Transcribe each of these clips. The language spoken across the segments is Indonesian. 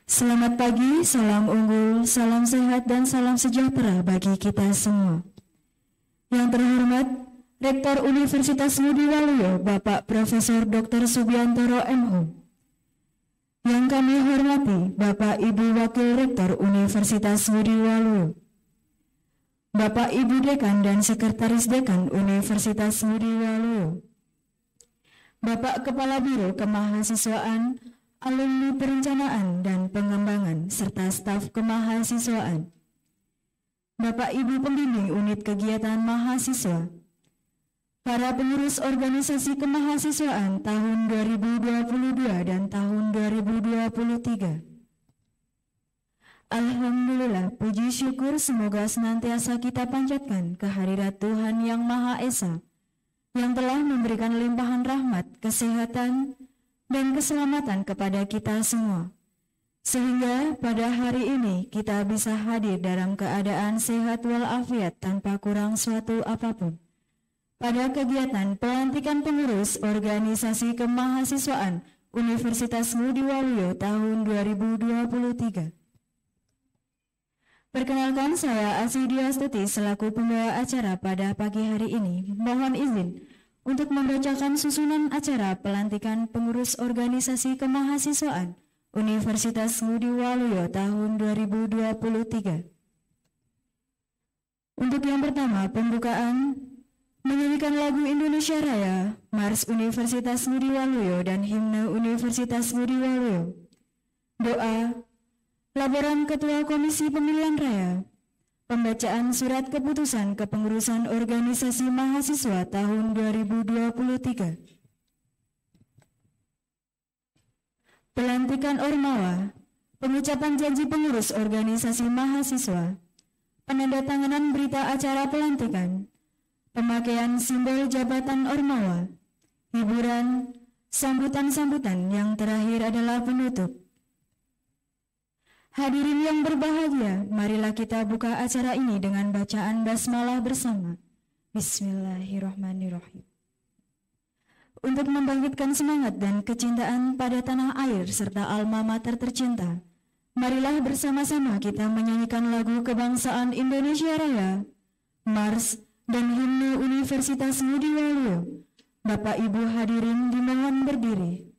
Selamat pagi, salam unggul, salam sehat, dan salam sejahtera bagi kita semua. Yang terhormat, Rektor Universitas Ngudi Waluyo, Bapak Profesor Dr. Subiantoro MH. Yang kami hormati, Bapak Ibu Wakil Rektor Universitas Ngudi Waluyo, Bapak Ibu Dekan dan Sekretaris Dekan Universitas Ngudi Waluyo, Bapak Kepala Biro Kemahasiswaan, alumni perencanaan dan pengembangan, serta staf kemahasiswaan, Bapak Ibu Pembimbing Unit Kegiatan Mahasiswa, para pengurus organisasi kemahasiswaan tahun 2022 dan tahun 2023. Alhamdulillah, puji syukur semoga senantiasa kita panjatkan kehadirat Tuhan Yang Maha Esa, yang telah memberikan limpahan rahmat, kesehatan, dan keselamatan kepada kita semua, sehingga pada hari ini kita bisa hadir dalam keadaan sehat walafiat tanpa kurang suatu apapun pada kegiatan pelantikan pengurus organisasi kemahasiswaan Universitas Ngudi Waluyo tahun 2023. Perkenalkan, saya Asy Diastuti selaku pembawa acara pada pagi hari ini. Mohon izin untuk membacakan susunan acara pelantikan pengurus organisasi kemahasiswaan Universitas Ngudi Waluyo tahun 2023. Untuk yang pertama, pembukaan menyanyikan lagu Indonesia Raya, Mars Universitas Ngudi Waluyo, dan Himne Universitas Ngudi Waluyo. Doa, laporan Ketua Komisi Pemilihan Raya, pembacaan surat keputusan kepengurusan organisasi mahasiswa tahun 2023. Pelantikan Ormawa, pengucapan janji pengurus organisasi mahasiswa, penandatanganan berita acara pelantikan, pemakaian simbol jabatan Ormawa, hiburan, sambutan-sambutan, yang terakhir adalah penutup. Hadirin yang berbahagia, marilah kita buka acara ini dengan bacaan basmalah bersama. Bismillahirrahmanirrahim. Untuk membangkitkan semangat dan kecintaan pada tanah air serta alma mater tercinta, marilah bersama-sama kita menyanyikan lagu kebangsaan Indonesia Raya, Mars, dan Himne Universitas Ngudi Waluyo. Bapak Ibu hadirin dimohon berdiri.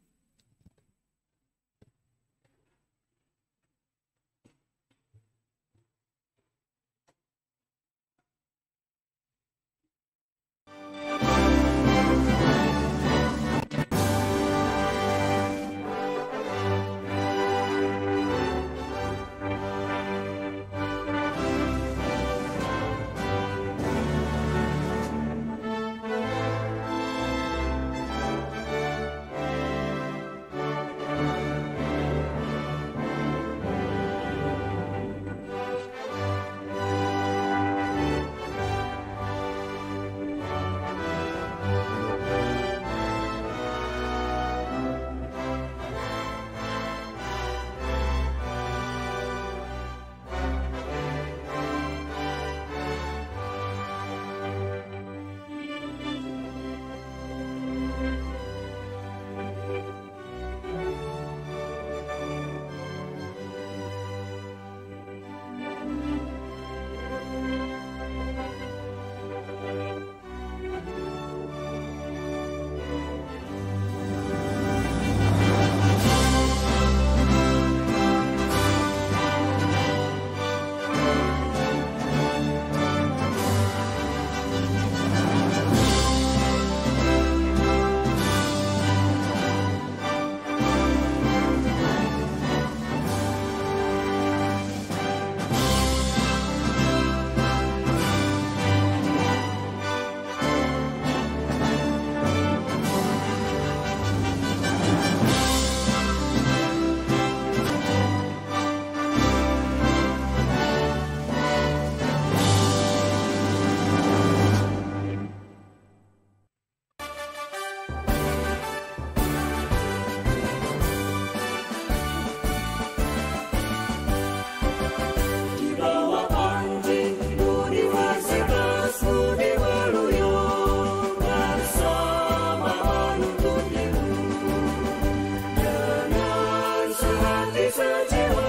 Sejiwa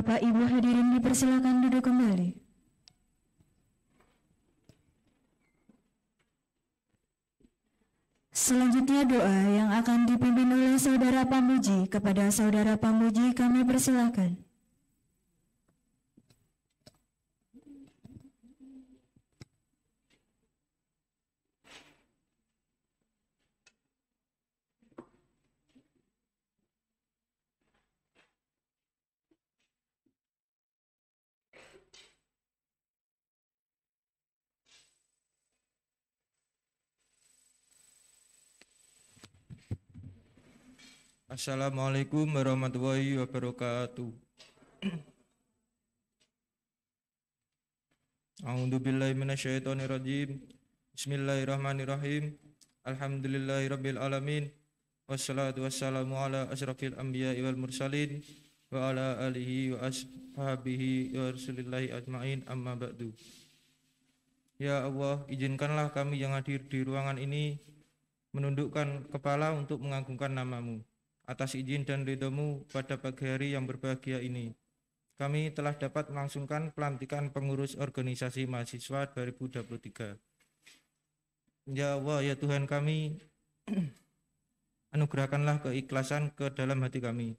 Bapak Ibu hadirin dipersilakan duduk kembali. Selanjutnya doa yang akan dipimpin oleh Saudara Pamuji. Kepada Saudara Pamuji kami persilakan. Assalamualaikum warahmatullahi wabarakatuh. A'udzubillahi minasyaitonirrajim. Bismillahirrahmanirrahim. Alhamdulillahirabbil alamin. Wassalatu wassalamu ala asyrafil anbiya'i wal mursalin wa ala alihi wa ashabihi wa rasulillahi ajmain, amma ba'du. Ya Allah, izinkanlah kami yang hadir di ruangan ini menundukkan kepala untuk mengagungkan nama-Mu. Atas izin dan ridho-Mu pada pagi hari yang berbahagia ini, kami telah dapat melangsungkan pelantikan pengurus organisasi mahasiswa 2023. Ya Allah, ya Tuhan kami, anugerahkanlah keikhlasan ke dalam hati kami.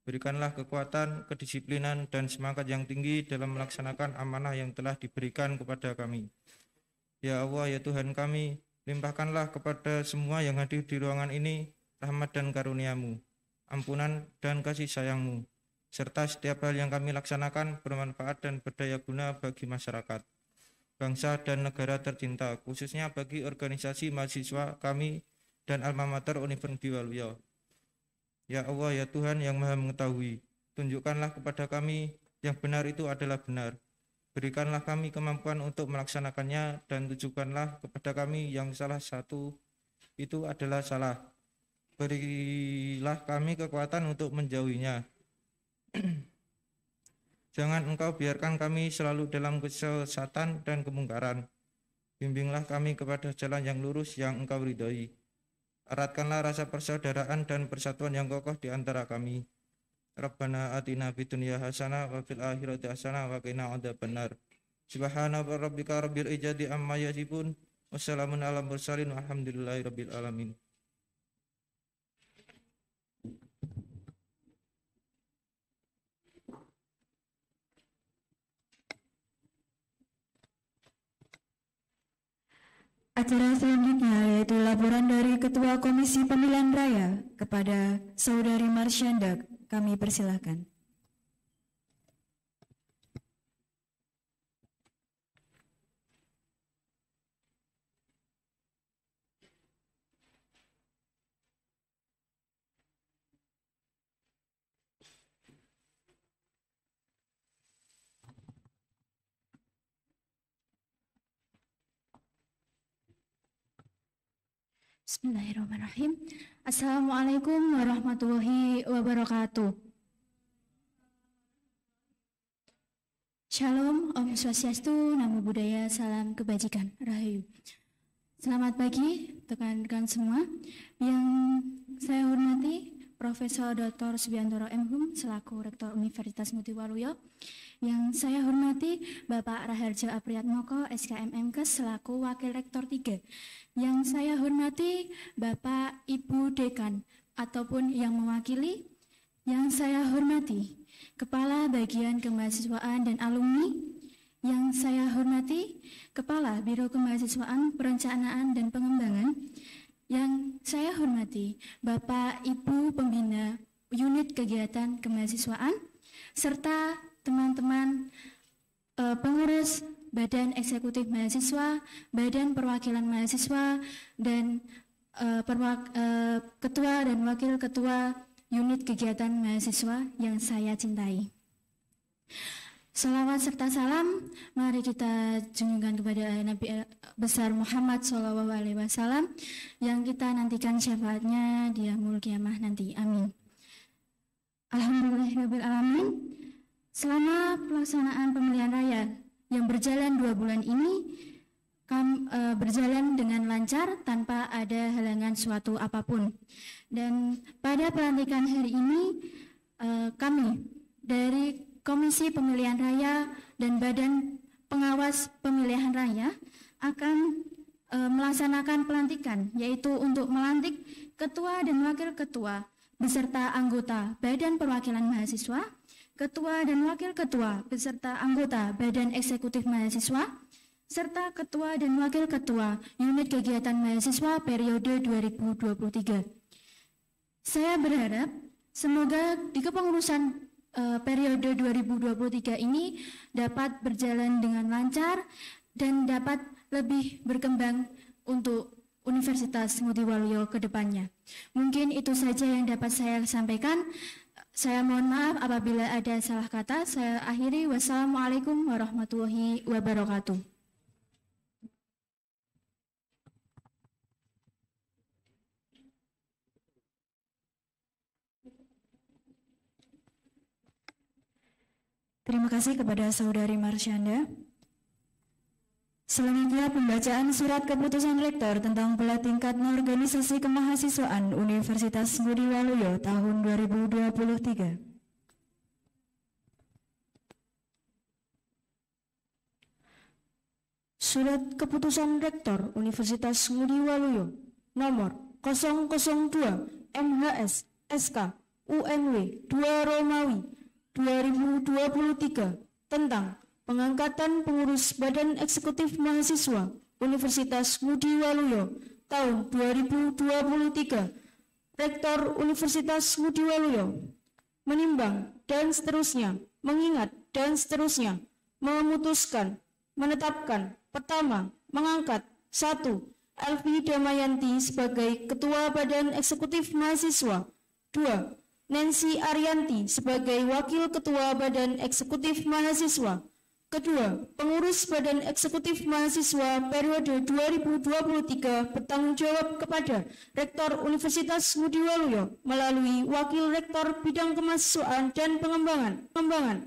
Berikanlah kekuatan, kedisiplinan, dan semangat yang tinggi dalam melaksanakan amanah yang telah diberikan kepada kami. Ya Allah, ya Tuhan kami, limpahkanlah kepada semua yang hadir di ruangan ini rahmat dan karunia-Mu, ampunan dan kasih sayang-Mu, serta setiap hal yang kami laksanakan bermanfaat dan berdaya guna bagi masyarakat, bangsa dan negara tercinta, khususnya bagi organisasi mahasiswa kami dan alma mater Universitas Diwaluyo. Ya Allah, ya Tuhan yang Maha Mengetahui, tunjukkanlah kepada kami yang benar itu adalah benar. Berikanlah kami kemampuan untuk melaksanakannya dan tunjukkanlah kepada kami yang salah satu itu adalah salah. Berilah kami kekuatan untuk menjauhinya. Jangan Engkau biarkan kami selalu dalam kesesatan dan kemungkaran. Bimbinglah kami kepada jalan yang lurus yang Engkau ridhoi. Eratkanlah rasa persaudaraan dan persatuan yang kokoh di antara kami. Rabbana atina fid dunya hasanah wa fil akhirati hasanah wa qina adzabannar. Subhana rabbika rabbil izzati amma yasifun. Wassalamun ala mursalin walhamdulillahi rabbil alamin. Acara selanjutnya yaitu laporan dari Ketua Komisi Pemilihan Raya kepada Saudari Marsyanda. Kami persilakan. Bismillahirrahmanirrahim. Assalamualaikum warahmatullahi wabarakatuh. Shalom, Om Swastiastu, Namo Buddhaya, Salam Kebajikan, Rahayu. Selamat pagi rekan-rekan semua. Yang saya hormati Profesor Dr. Subiantoro M.Hum selaku Rektor Universitas Mudiwaluyo. Yang saya hormati Bapak Raharjo Apriyatmoko SKMMKes selaku Wakil Rektor 3. Yang saya hormati Bapak Ibu Dekan ataupun yang mewakili. Yang saya hormati Kepala Bagian Kemahasiswaan dan Alumni. Yang saya hormati Kepala Biro Kemahasiswaan, Perencanaan dan Pengembangan. Yang saya hormati Bapak Ibu Pembina Unit Kegiatan Kemahasiswaan serta teman-teman pengurus Badan Eksekutif Mahasiswa, Badan Perwakilan Mahasiswa, dan Ketua dan Wakil Ketua Unit Kegiatan Mahasiswa yang saya cintai. Salawat serta salam mari kita junjungkan kepada Nabi besar Muhammad SAW yang kita nantikan syafaatnya di yaumul kiamah nanti. Amin. Alhamdulillahirabbil alamin. Selama pelaksanaan pemilihan raya yang berjalan 2 bulan ini berjalan dengan lancar tanpa ada halangan suatu apapun. Dan pada pelantikan hari ini kami dari Komisi Pemilihan Raya dan Badan Pengawas Pemilihan Raya akan melaksanakan pelantikan, yaitu untuk melantik ketua dan wakil ketua beserta anggota Badan Perwakilan Mahasiswa, ketua dan wakil ketua beserta anggota Badan Eksekutif Mahasiswa, serta ketua dan wakil ketua unit kegiatan mahasiswa periode 2023. Saya berharap semoga di kepengurusan periode 2023 ini dapat berjalan dengan lancar dan dapat lebih berkembang untuk Universitas Ngudi Waluyo ke depannya. Mungkin itu saja yang dapat saya sampaikan. Saya mohon maaf apabila ada salah kata. Saya akhiri. Wassalamualaikum warahmatullahi wabarakatuh. Terima kasih kepada Saudari Marsyanda. Selanjutnya pembacaan surat keputusan Rektor tentang Pelatihan Organisasi Kemahasiswaan Universitas Ngudi Waluyo tahun 2023. Surat Keputusan Rektor Universitas Ngudi Waluyo nomor 002 MHS SK UNW 2 Romawi 2023 tentang pengangkatan pengurus Badan Eksekutif Mahasiswa Universitas Ngudi Waluyo tahun 2023. Rektor Universitas Ngudi Waluyo menimbang dan seterusnya, mengingat dan seterusnya, memutuskan, menetapkan, pertama, mengangkat 1. Elvi Damayanti sebagai Ketua Badan Eksekutif Mahasiswa. 2. Nancy Arianti sebagai Wakil Ketua Badan Eksekutif Mahasiswa. Kedua, pengurus Badan Eksekutif Mahasiswa periode 2023 bertanggung jawab kepada Rektor Universitas Ngudi Waluyo melalui Wakil Rektor Bidang Kemahasiswaan dan Pengembangan.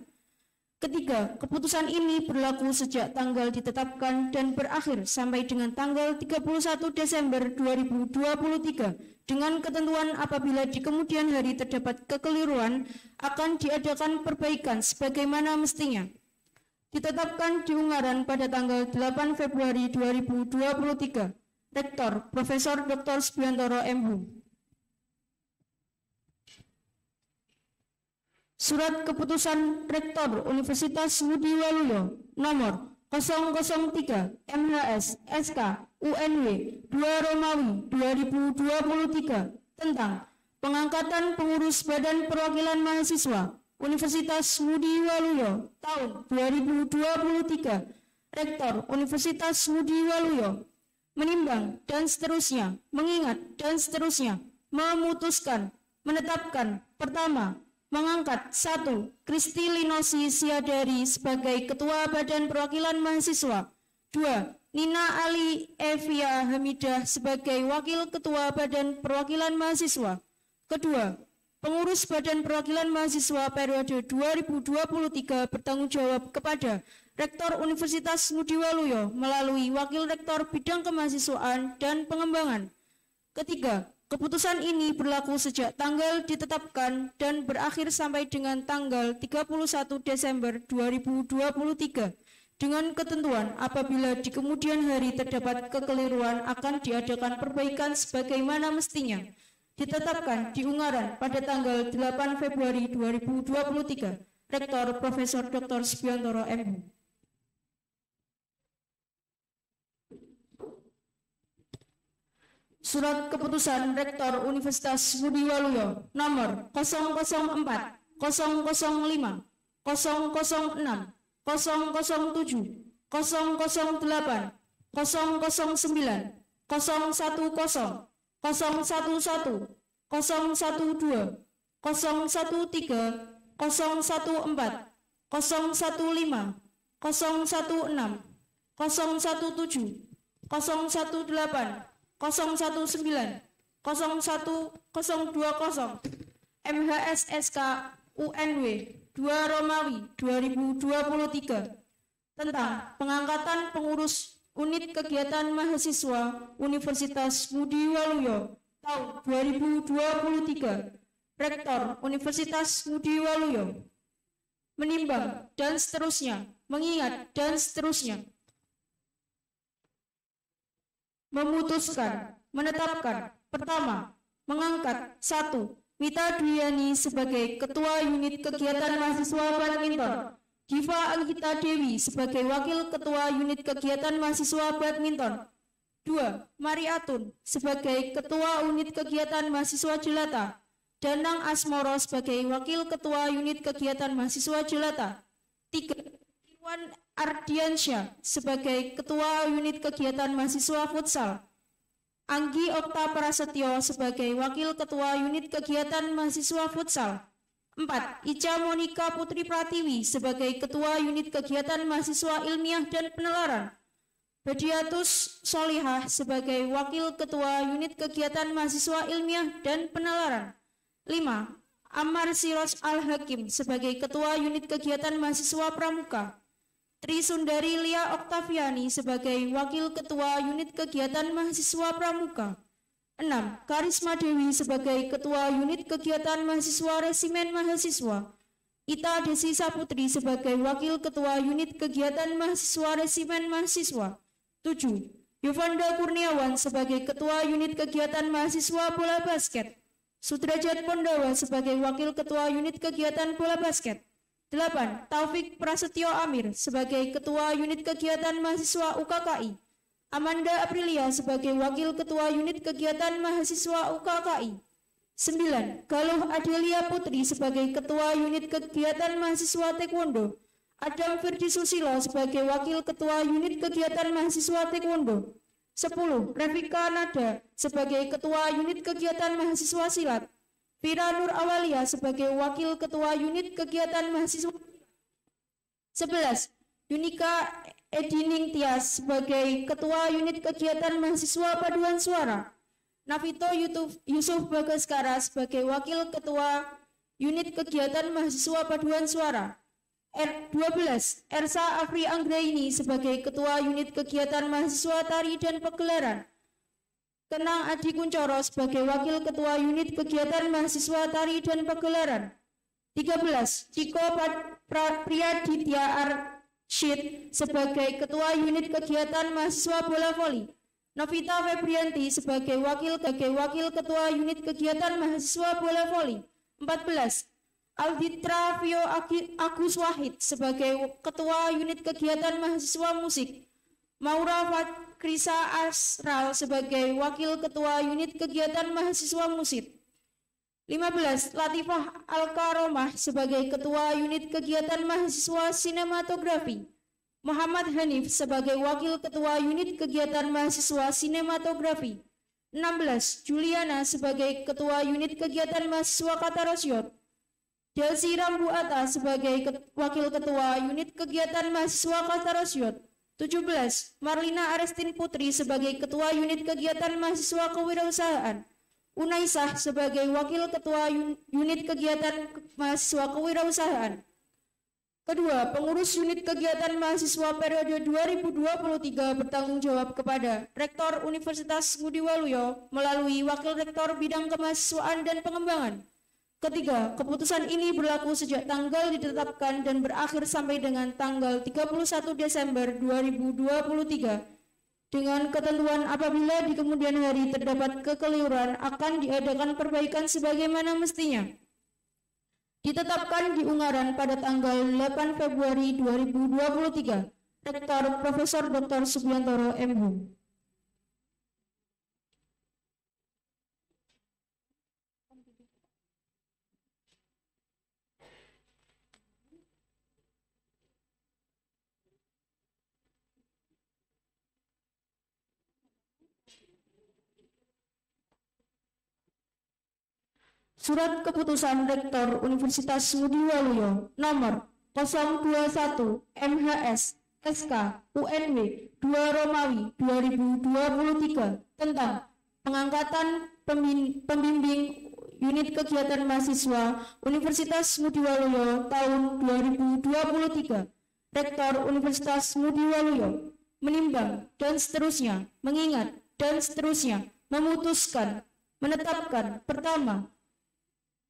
Ketiga, keputusan ini berlaku sejak tanggal ditetapkan dan berakhir sampai dengan tanggal 31 Desember 2023 dengan ketentuan apabila di kemudian hari terdapat kekeliruan akan diadakan perbaikan sebagaimana mestinya. Ditetapkan di Ungaran pada tanggal 8 Februari 2023. Rektor Profesor Dr. Subiantoro M.Hum. Surat Keputusan Rektor Universitas Ngudi Waluyo nomor 003 MHS SK UNW 2 Romawi 2023 tentang pengangkatan pengurus Badan Perwakilan Mahasiswa Universitas Ngudi Waluyo tahun 2023. Rektor Universitas Ngudi Waluyo menimbang dan seterusnya, mengingat dan seterusnya, memutuskan, menetapkan, pertama, mengangkat 1. Kristi Linosi Siadari sebagai Ketua Badan Perwakilan Mahasiswa. 2. Nina Ali Evia Hamidah sebagai Wakil Ketua Badan Perwakilan Mahasiswa. Kedua, pengurus Badan Perwakilan Mahasiswa periode 2023 bertanggung jawab kepada Rektor Universitas Ngudi Waluyo melalui Wakil Rektor Bidang Kemahasiswaan dan Pengembangan. Ketiga, keputusan ini berlaku sejak tanggal ditetapkan dan berakhir sampai dengan tanggal 31 Desember 2023 dengan ketentuan apabila di kemudian hari terdapat kekeliruan akan diadakan perbaikan sebagaimana mestinya. Ditetapkan di Ungaran pada tanggal 8 Februari 2023. Rektor Profesor Dr. Subiantoro M.Hum. Surat Keputusan Rektor Universitas Ngudi Waluyo nomor 004 005 006 007 008 009 010 010 011, 012, 013, 014, 015, 016, 017, 018, 019, 0120 MHS SK UNW 2 Romawi 2023 tentang pengangkatan pengurus Unit Kegiatan Mahasiswa Universitas Ngudi Waluyo tahun 2023. Rektor Universitas Ngudi Waluyo menimbang, dan seterusnya, mengingat, dan seterusnya. Memutuskan, menetapkan. Pertama, mengangkat 1. Mita Dwiani sebagai Ketua Unit Kegiatan Mahasiswa Badminton, Diva Anggita Dewi sebagai Wakil Ketua Unit Kegiatan Mahasiswa Badminton. 2. Mari Atun sebagai Ketua Unit Kegiatan Mahasiswa Jelata, Danang Asmoro sebagai Wakil Ketua Unit Kegiatan Mahasiswa Jelata. 3. Iwan Ardiansyah sebagai Ketua Unit Kegiatan Mahasiswa Futsal, Anggi Okta Prasetyo sebagai Wakil Ketua Unit Kegiatan Mahasiswa Futsal. 4. Ica Monika Putri Pratiwi sebagai Ketua Unit Kegiatan Mahasiswa Ilmiah dan Penelaran, Badiatus Solihah sebagai Wakil Ketua Unit Kegiatan Mahasiswa Ilmiah dan Penelaran. 5. Ammar Siroj Al-Hakim sebagai Ketua Unit Kegiatan Mahasiswa Pramuka, Tri Sundari Lia Oktaviani sebagai Wakil Ketua Unit Kegiatan Mahasiswa Pramuka. 6. Karisma Dewi sebagai Ketua Unit Kegiatan Mahasiswa Resimen Mahasiswa, Ita Desi Saputri sebagai Wakil Ketua Unit Kegiatan Mahasiswa Resimen Mahasiswa. 7. Yovanda Kurniawan sebagai Ketua Unit Kegiatan Mahasiswa Bola Basket, Sudrajat Pondawa sebagai Wakil Ketua Unit Kegiatan Bola Basket. 8. Taufik Prasetyo Amir sebagai Ketua Unit Kegiatan Mahasiswa UKKI, Amanda Aprilia sebagai Wakil Ketua Unit Kegiatan Mahasiswa UKKI. 9. Galuh Adelia Putri sebagai Ketua Unit Kegiatan Mahasiswa Taekwondo, Adam Firdi Susilo sebagai Wakil Ketua Unit Kegiatan Mahasiswa Taekwondo. 10. Revika Nada sebagai Ketua Unit Kegiatan Mahasiswa Silat, Vira Nur Awalia sebagai Wakil Ketua Unit Kegiatan Mahasiswa. 11. Yunika Edining Tias sebagai Ketua Unit Kegiatan Mahasiswa Paduan Suara, Navito Yusuf Bagaskara sebagai Wakil Ketua Unit Kegiatan Mahasiswa Paduan Suara. 12. Ersa Afri Anggraini sebagai Ketua Unit Kegiatan Mahasiswa Tari dan Pegelaran, Kenang Adi Kuncoro sebagai Wakil Ketua Unit Kegiatan Mahasiswa Tari dan Pegelaran. 13. Ciko Priyaditya Arsyid sebagai Ketua Unit Kegiatan Mahasiswa Bola Voli, Novita Febrianti sebagai Wakil Ketua Unit Kegiatan Mahasiswa Bola Voli. 14. Alditra Vio Agus Wahid sebagai Ketua Unit Kegiatan Mahasiswa Musik, Maura Krisa Asral sebagai Wakil Ketua Unit Kegiatan Mahasiswa Musik. 15. Latifah Alkaromah sebagai Ketua Unit Kegiatan Mahasiswa Sinematografi, Muhammad Hanif sebagai Wakil Ketua Unit Kegiatan Mahasiswa Sinematografi. 16. Juliana sebagai Ketua Unit Kegiatan Mahasiswa Katarosiot, Delsi Rambu Atta sebagai Wakil Ketua Unit Kegiatan Mahasiswa Katarosiot. 17. Marlina Arestin Putri sebagai Ketua Unit Kegiatan Mahasiswa Kewirausahaan, Unaisah sebagai Wakil Ketua Unit Kegiatan Mahasiswa Kewirausahaan. Kedua, pengurus unit kegiatan mahasiswa periode 2023 bertanggung jawab kepada Rektor Universitas Ngudi Waluyo melalui Wakil Rektor Bidang Kemahasiswaan dan Pengembangan. Ketiga, keputusan ini berlaku sejak tanggal ditetapkan dan berakhir sampai dengan tanggal 31 Desember 2023. Dengan ketentuan apabila di kemudian hari terdapat kekeliruan akan diadakan perbaikan sebagaimana mestinya. Ditetapkan di Ungaran pada tanggal 8 Februari 2023. Rektor Profesor Dr. Subiantoro M.Hum. Surat Keputusan Rektor Universitas Ngudi Waluyo nomor 021 MHS SK UNW 2 Romawi 2023 tentang pengangkatan pembimbing unit kegiatan mahasiswa Universitas Ngudi Waluyo tahun 2023. Rektor Universitas Ngudi Waluyo menimbang dan seterusnya, mengingat dan seterusnya, memutuskan, menetapkan. Pertama,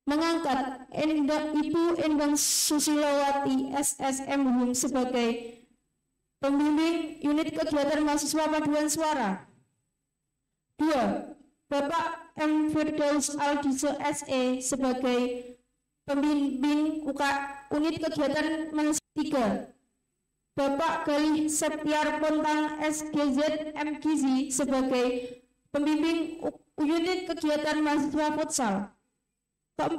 mengangkat Ibu Endang Susilowati SSM Hum sebagai pembimbing unit kegiatan mahasiswa paduan suara. 2. Bapak M. Firdaus Aldiso SE sebagai pembimbing unit kegiatan mahasiswa. 3. Bapak Galih Septiar Pontang SGZ MGZ sebagai pembimbing unit kegiatan mahasiswa futsal. 4.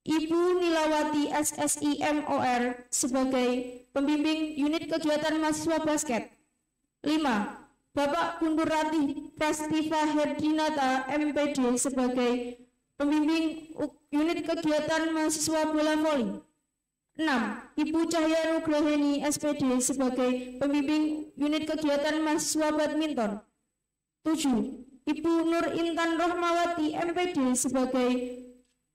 Ibu Nilawati SSI MOR sebagai pembimbing unit kegiatan mahasiswa basket. 5. Bapak Guntur Ratih Prastiva Herdinata MPD sebagai pembimbing unit kegiatan mahasiswa bola voli. 6. Ibu Cahya Nugraheni SPD sebagai pembimbing unit kegiatan mahasiswa badminton. 7. Ibu Nur Intan Rohmawati MPD sebagai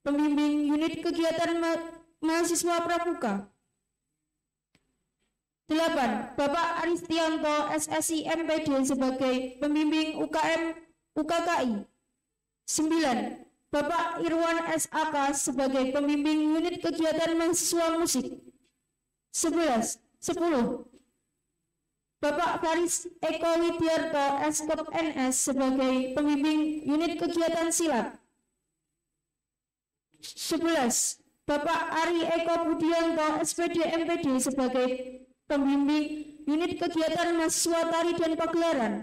pembimbing unit kegiatan mahasiswa pramuka. 8. Bapak Aristianto SSI MPD sebagai pembimbing UKKI. 9. Bapak Irwan SAK sebagai pembimbing unit kegiatan mahasiswa musik. 10. Bapak Faris Eko Widyarto Eskop NS sebagai pembimbing unit kegiatan silat. 11. Bapak Ari Eko Budianto SPD MPD sebagai pembimbing unit kegiatan mahasiswa tari dan pagelaran.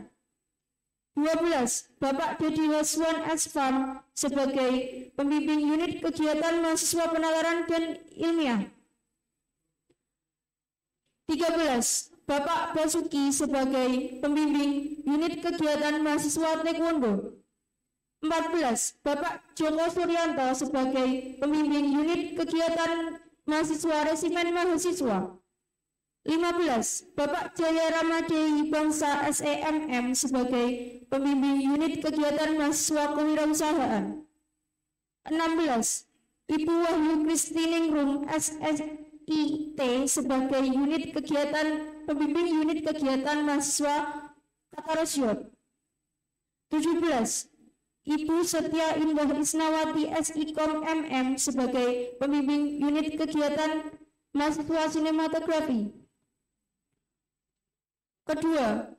12. Bapak Dedi Haswan Asfam sebagai pembimbing unit kegiatan mahasiswa penalaran dan ilmiah. 13. Bapak Basuki sebagai pembimbing unit kegiatan mahasiswa taekwondo. 14. Bapak Joko Suryanto sebagai pembimbing unit kegiatan mahasiswa resimen mahasiswa. 15. Bapak Jaya Ramadei Bangsa SEMM sebagai pembimbing unit kegiatan mahasiswa kewirausahaan. 16. Ibu Wahyu Kristiningrum SSIT sebagai pembimbing unit kegiatan mahasiswa Katarosiot. 17. Ibu Setia Indah Isnawati SIKOM MM sebagai pembimbing unit kegiatan mahasiswa sinematografi. Kedua,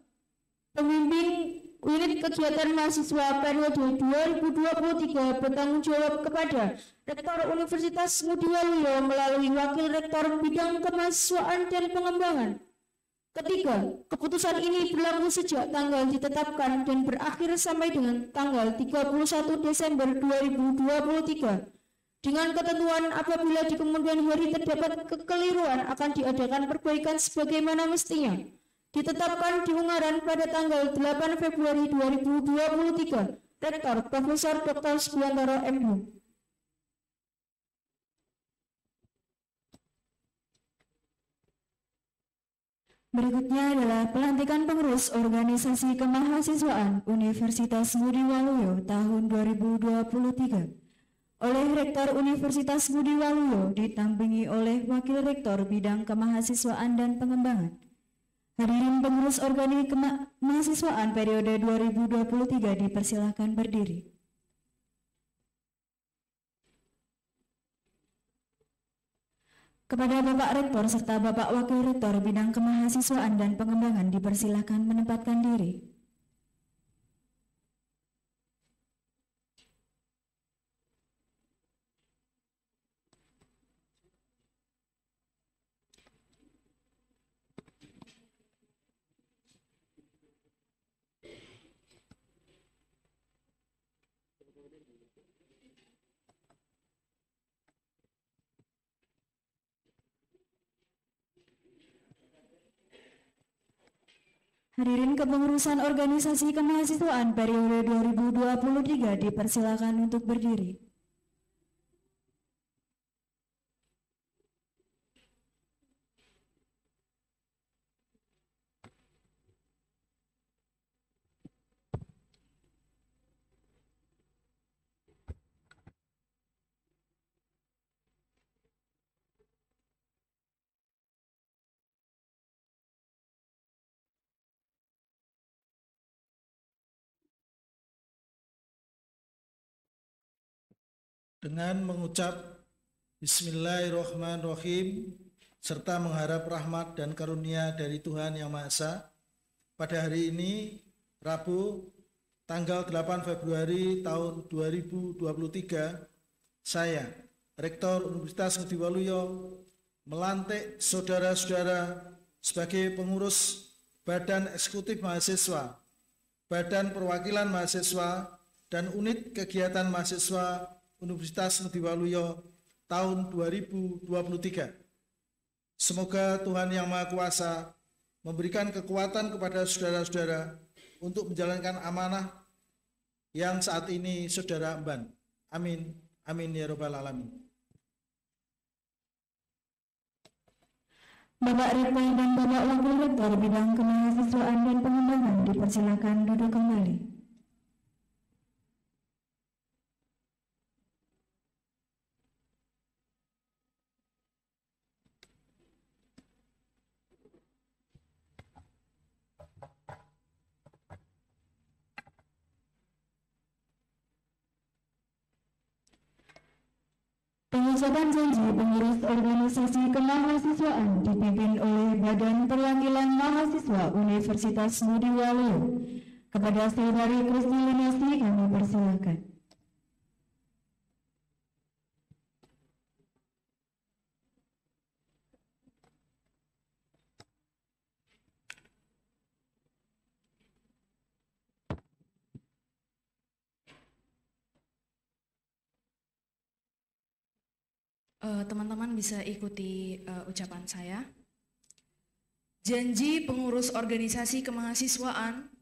pembimbing unit kegiatan mahasiswa periode 2023 bertanggung jawab kepada Rektor Universitas Ngudi Waluyo melalui Wakil Rektor Bidang Kemahasiswaan dan Pengembangan. Ketiga, keputusan ini berlaku sejak tanggal ditetapkan dan berakhir sampai dengan tanggal 31 Desember 2023. Dengan ketentuan apabila di kemudian hari terdapat kekeliruan akan diadakan perbaikan sebagaimana mestinya. Ditetapkan di Ungaran pada tanggal 8 Februari 2023. Rektor Profesor Dr. Subiantoro MH. Berikutnya adalah pelantikan pengurus organisasi kemahasiswaan Universitas Ngudi Waluyo tahun 2023 oleh Rektor Universitas Ngudi Waluyo ditampingi oleh Wakil Rektor Bidang Kemahasiswaan dan Pengembangan. Hadirin pengurus organisasi kemahasiswaan periode 2023 dipersilakan berdiri. Kepada Bapak Rektor serta Bapak Wakil Rektor Bidang Kemahasiswaan dan Pengembangan dipersilakan menempatkan diri. Hadirin kepengurusan organisasi kemahasiswaan periode 2023 dipersilakan untuk berdiri. dengan mengucap Bismillahirrahmanirrahim serta mengharap rahmat dan karunia dari Tuhan Yang Maha Esa. Pada hari ini, Rabu, tanggal 8 Februari tahun 2023, saya, Rektor Universitas Ngudi Waluyo, melantik saudara-saudara sebagai pengurus Badan Eksekutif Mahasiswa, Badan Perwakilan Mahasiswa, dan Unit Kegiatan Mahasiswa Universitas Ngudi Waluyo tahun 2023. Semoga Tuhan Yang Maha Kuasa memberikan kekuatan kepada saudara-saudara untuk menjalankan amanah yang saat ini saudara emban. Amin. Amin ya Rabbal Alamin. Bapak Rektor dan Bapak Wakil Rektor bidang kemahasiswaan dan pengembangan dipersilakan duduk kembali. Pengucapan janji pengurus organisasi kemahasiswaan dipimpin oleh Badan Perwakilan Mahasiswa Universitas Ngudi Waluyo. Kepada Saudari Kristi Linasti kami persilakan. Teman-teman bisa ikuti ucapan saya. Janji pengurus organisasi kemahasiswaan,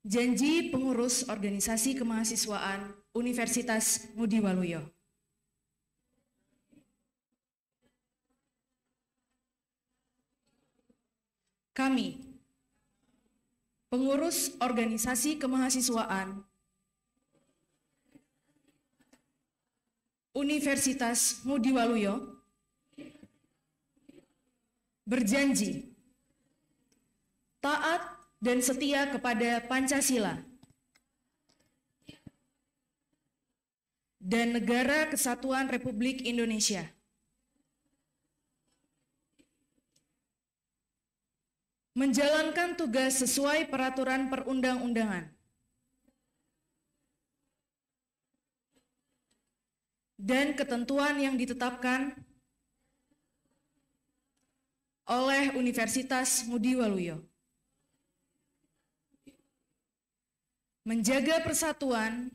Janji pengurus organisasi kemahasiswaan Universitas Ngudi Waluyo. Kami, pengurus organisasi kemahasiswaan Universitas Ngudi Waluyo, berjanji taat dan setia kepada Pancasila dan Negara Kesatuan Republik Indonesia, menjalankan tugas sesuai peraturan perundang-undangan dan ketentuan yang ditetapkan oleh Universitas Ngudi Waluyo, menjaga persatuan,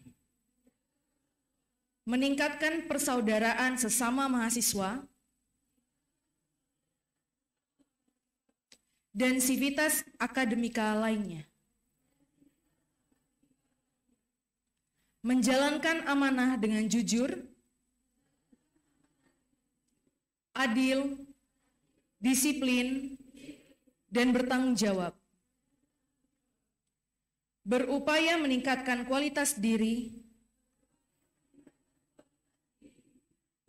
meningkatkan persaudaraan sesama mahasiswa, dan sivitas akademika lainnya, menjalankan amanah dengan jujur, adil, disiplin, dan bertanggung jawab, berupaya meningkatkan kualitas diri,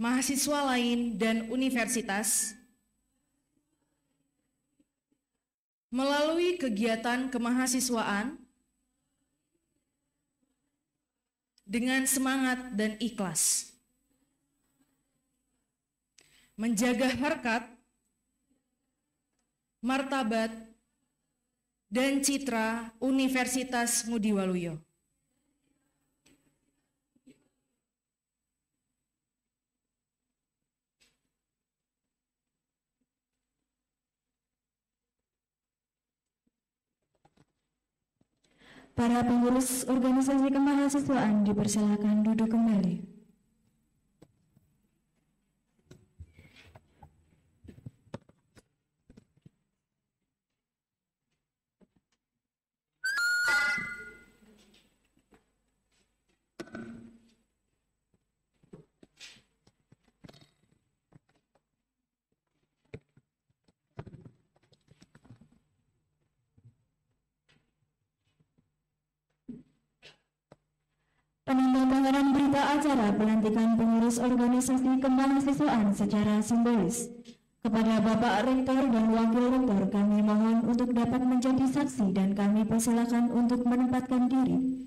mahasiswa lain, dan universitas melalui kegiatan kemahasiswaan dengan semangat dan ikhlas, menjaga harkat, martabat, dan citra Universitas Ngudi Waluyo. Para pengurus organisasi kemahasiswaan dipersilakan duduk kembali. Penandatanganan berita acara pelantikan pengurus organisasi kemahasiswaan secara simbolis. Kepada Bapak Rektor dan Wakil Rektor kami mohon untuk dapat menjadi saksi dan kami persilakan untuk menempatkan diri.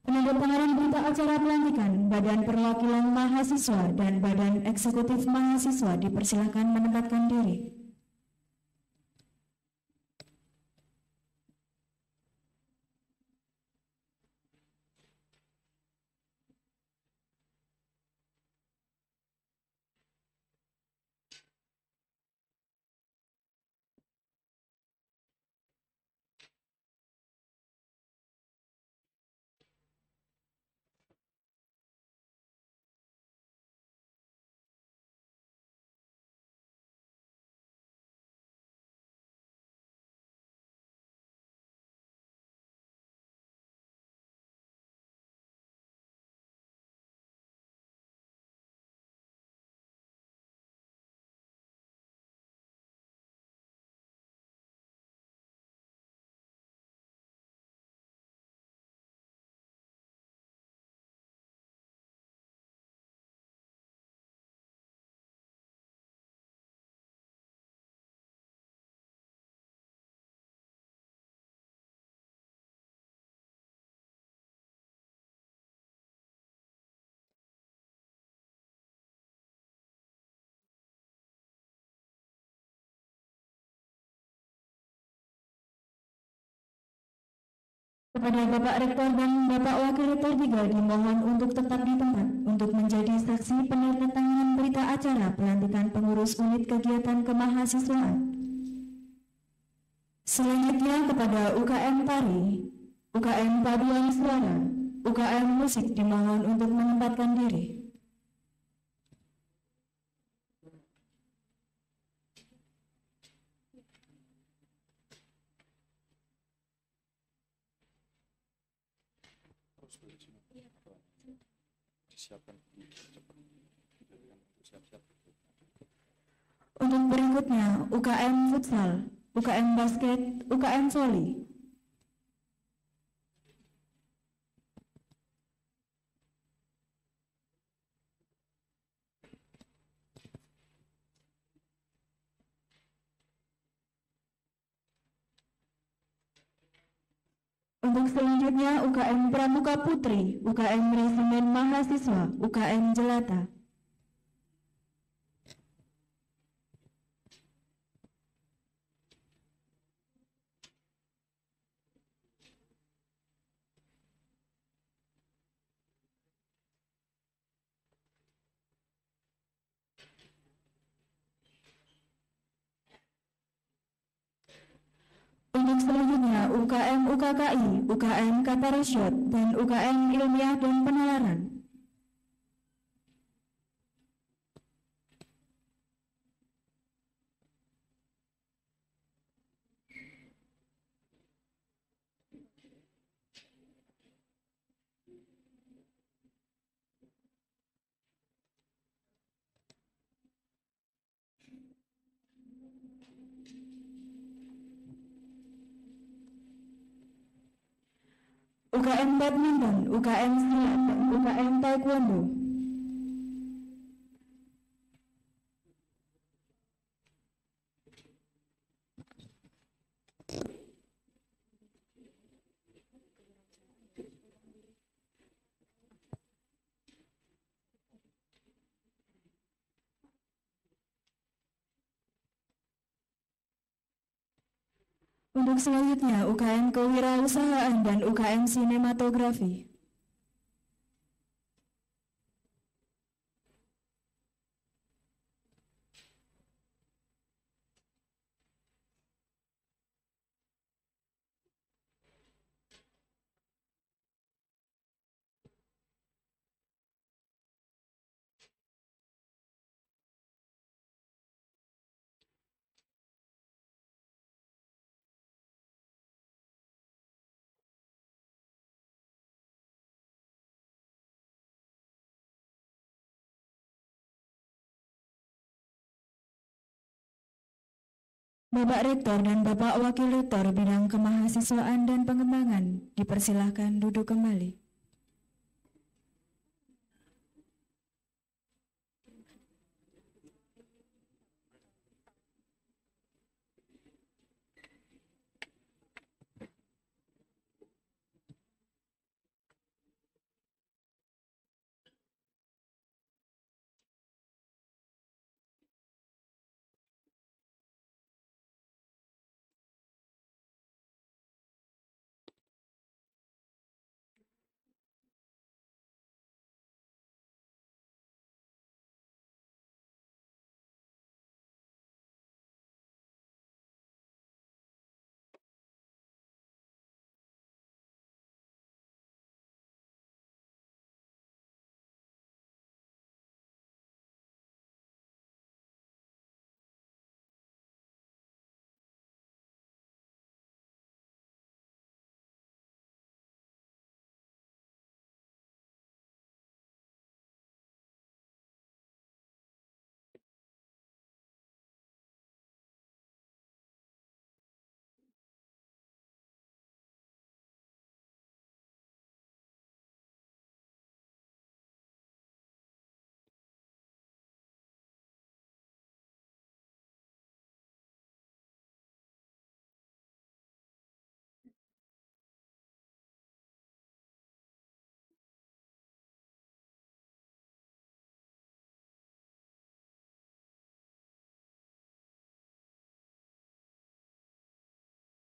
Penandatanganan berita acara pelantikan Badan Perwakilan Mahasiswa dan Badan Eksekutif Mahasiswa dipersilakan menempatkan diri. Kepada Bapak Rektor dan Bapak Wakil Rektor 3 dimohon untuk tetap di tempat untuk menjadi saksi penandatanganan berita acara pelantikan pengurus unit kegiatan kemahasiswaan. Selanjutnya kepada UKM Tari, UKM Paduan Suara, UKM Musik dimohon untuk menempatkan diri. Untuk berikutnya UKM Futsal, UKM Basket, UKM Voli. Untuk selanjutnya UKM Pramuka Putri, UKM Resimen Mahasiswa, UKM Jelata. Untuk selanjutnya UKM UKKI, UKM Katarosyot, dan UKM Ilmiah dan Penalaran. UKM Badminton, UKM Silat, dan UKM Taekwondo. Untuk selanjutnya UKM Kewirausahaan dan UKM Sinematografi. Bapak Rektor dan Bapak Wakil Rektor Bidang Kemahasiswaan dan Pengembangan dipersilahkan duduk kembali.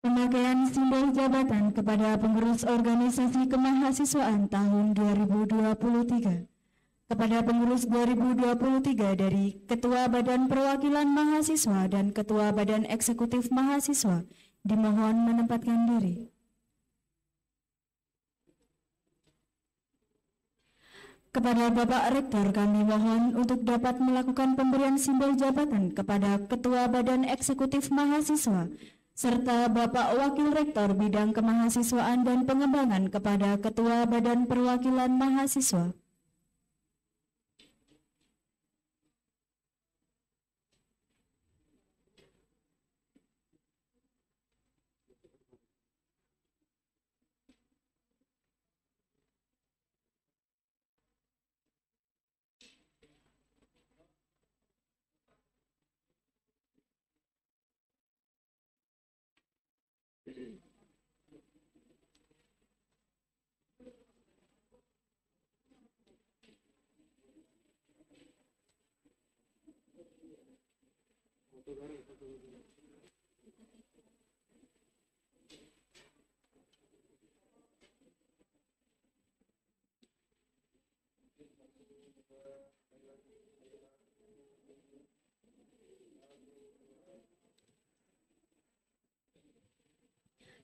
Pemakaian simbol jabatan kepada pengurus organisasi kemahasiswaan tahun 2023. Kepada pengurus 2023 dari Ketua Badan Perwakilan Mahasiswa dan Ketua Badan Eksekutif Mahasiswa dimohon menempatkan diri. Kepada Bapak Rektor kami mohon untuk dapat melakukan pemberian simbol jabatan kepada Ketua Badan Eksekutif Mahasiswa serta Bapak Wakil Rektor Bidang Kemahasiswaan dan Pengembangan kepada Ketua Badan Perwakilan Mahasiswa.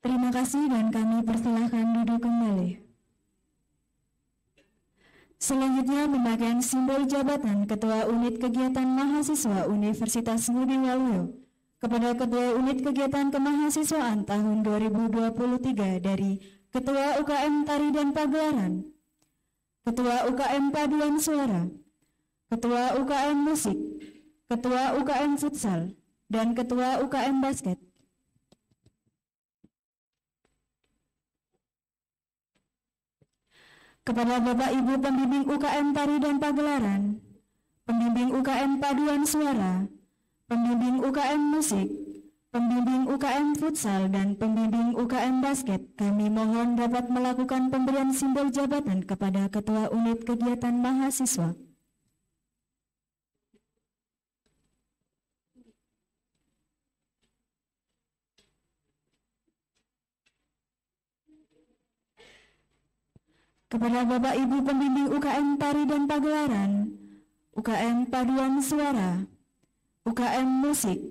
Terima kasih dan kami persilahkan duduk kembali. Selanjutnya pemakaian simbol jabatan Ketua Unit Kegiatan Mahasiswa Universitas Ngudi Waluyo kepada Ketua Unit Kegiatan Kemahasiswaan tahun 2023 dari Ketua UKM Tari dan Pagelaran, Ketua UKM Paduan Suara, Ketua UKM Musik, Ketua UKM Futsal, dan Ketua UKM Basket. Kepada Bapak Ibu Pembimbing UKM Tari dan Pagelaran, Pembimbing UKM Paduan Suara, Pembimbing UKM Musik, Pembimbing UKM Futsal, dan Pembimbing UKM Basket, kami mohon dapat melakukan pemberian simbol jabatan kepada Ketua Unit Kegiatan Mahasiswa. Kepada Bapak Ibu Pembimbing UKM Tari dan Pagelaran, UKM Paduan Suara, UKM Musik,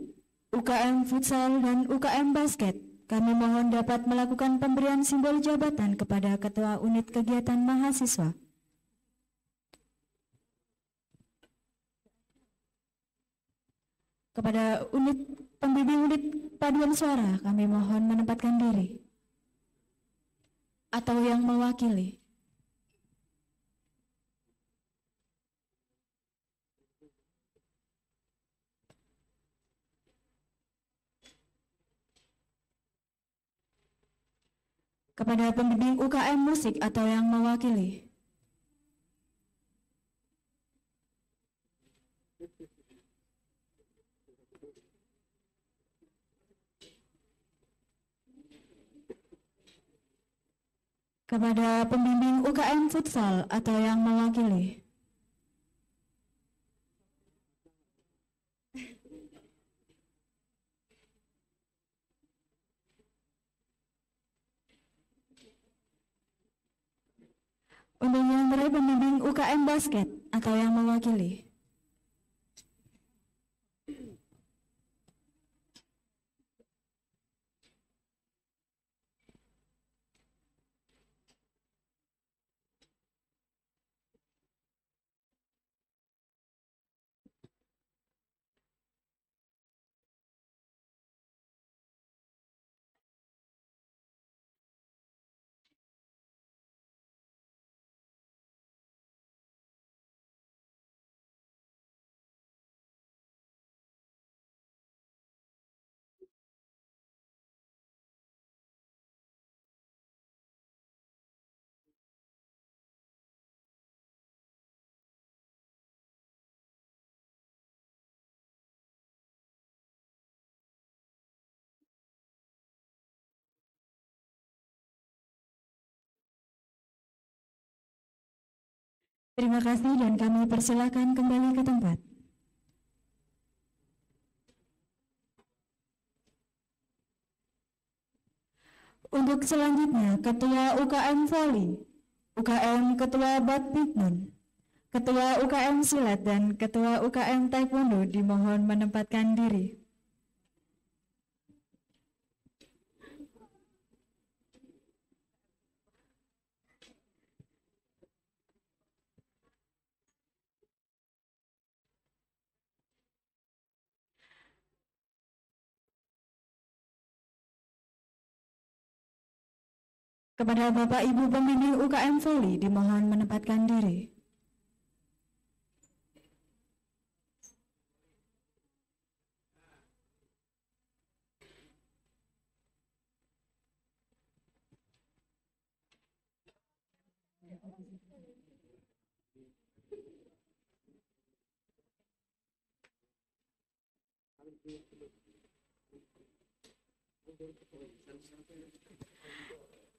UKM Futsal, dan UKM Basket, kami mohon dapat melakukan pemberian simbol jabatan kepada Ketua Unit Kegiatan Mahasiswa. Kepada Pembimbing Unit Paduan Suara, kami mohon menempatkan diri atau yang mewakili. Kepada Pembimbing UKM Musik atau yang mewakili. Kepada Pembimbing UKM Futsal atau yang mewakili. Untuk yang terakhir Pembimbing UKM Basket atau yang mewakili. Terima kasih dan kami persilakan kembali ke tempat. Untuk selanjutnya, Ketua UKM Voli, UKM Ketua Badminton, Ketua UKM Silat, dan Ketua UKM Taekwondo dimohon menempatkan diri. Kepada Bapak Ibu pembimbing UKM Voli dimohon menempatkan diri.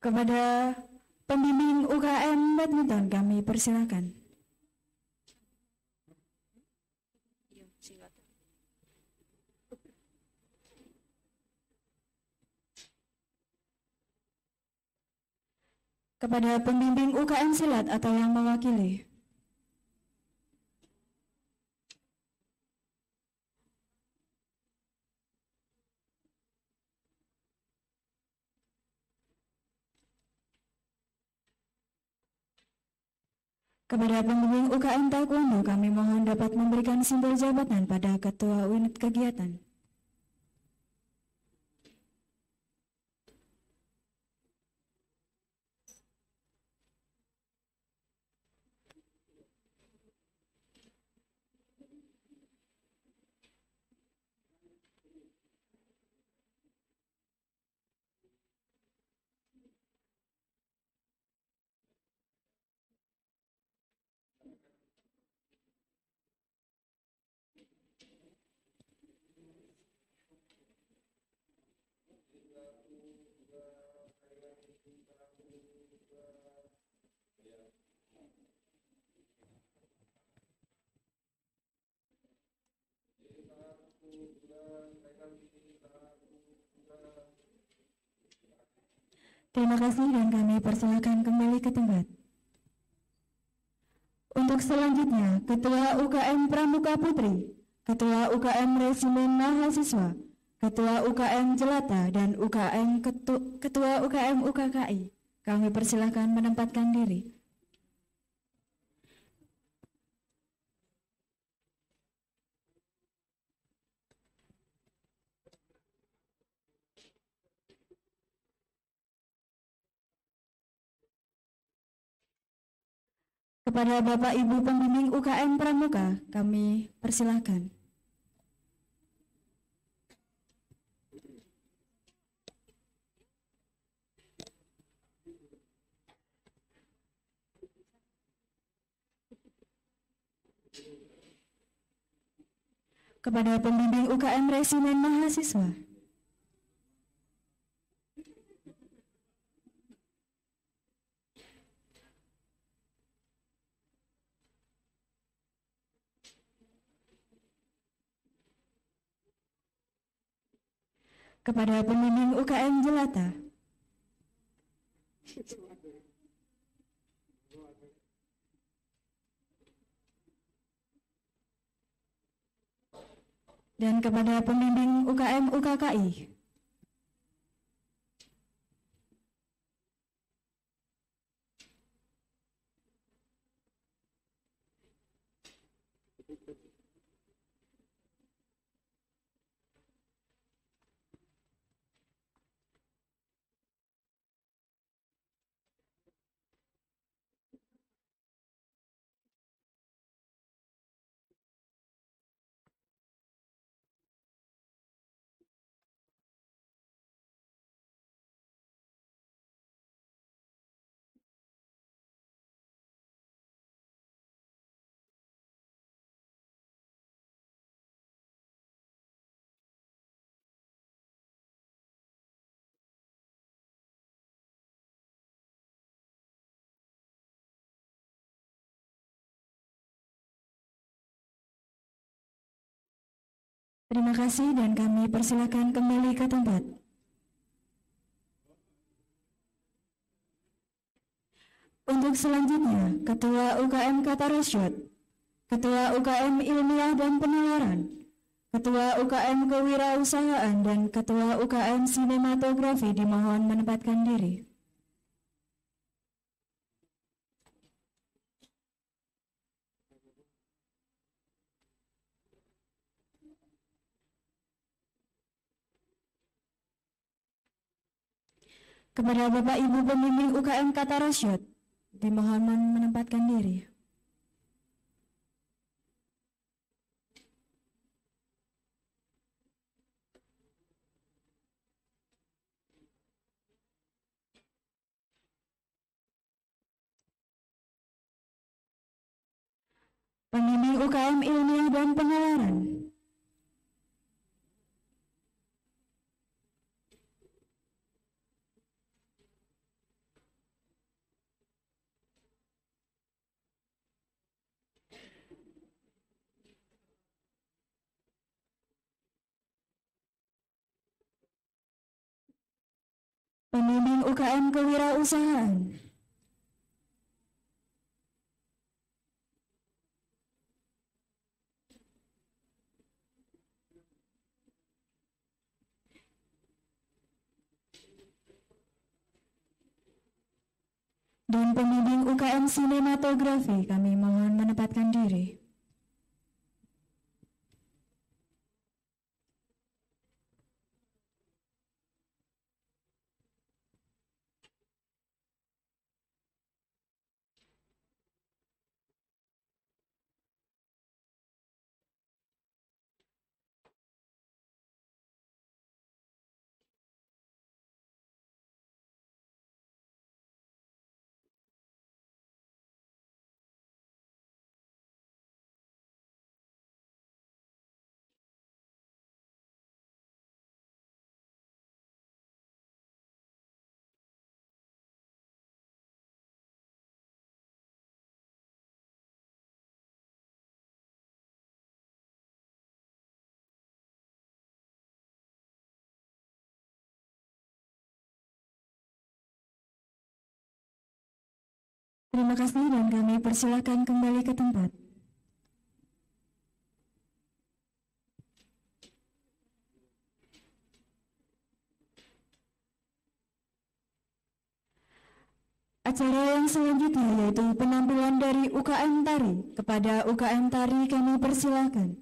Kepada pembimbing UKM Badminton kami persilakan. Kepada pembimbing UKM Silat atau yang mewakili. Kepada pembimbing UKM Taekwondo kami mohon dapat memberikan simbol jabatan pada Ketua Unit Kegiatan. Terima kasih dan kami persilakan kembali ke tempat. Untuk selanjutnya, Ketua UKM Pramuka Putri, Ketua UKM Resimen Mahasiswa, Ketua UKM Jelata, dan Ketua UKM UKKI. Kami persilakan menempatkan diri. Kepada Bapak Ibu pembimbing UKM Pramuka, kami persilahkan. Kepada pembimbing UKM Resimen Mahasiswa. Kepada pembimbing UKM Jelata. Dan kepada pembimbing UKM UKKI. Terima kasih dan kami persilakan kembali ke tempat. Untuk selanjutnya, Ketua UKM Kata Rasyad, Ketua UKM Ilmiah dan Penalaran, Ketua UKM Kewirausahaan, dan Ketua UKM Sinematografi dimohon menempatkan diri. Kepada Bapak Ibu pembimbing UKM Kata Rasyad, dimohon menempatkan diri. Pembimbing UKM Ilmiah dan Penalaran, pembimbing UKM Kewirausahaan, dan pembimbing UKM Sinematografi, kami mohon menempatkan diri. Terima kasih dan kami persilakan kembali ke tempat. Acara yang selanjutnya yaitu penampilan dari UKM Tari. Kepada UKM Tari kami persilakan.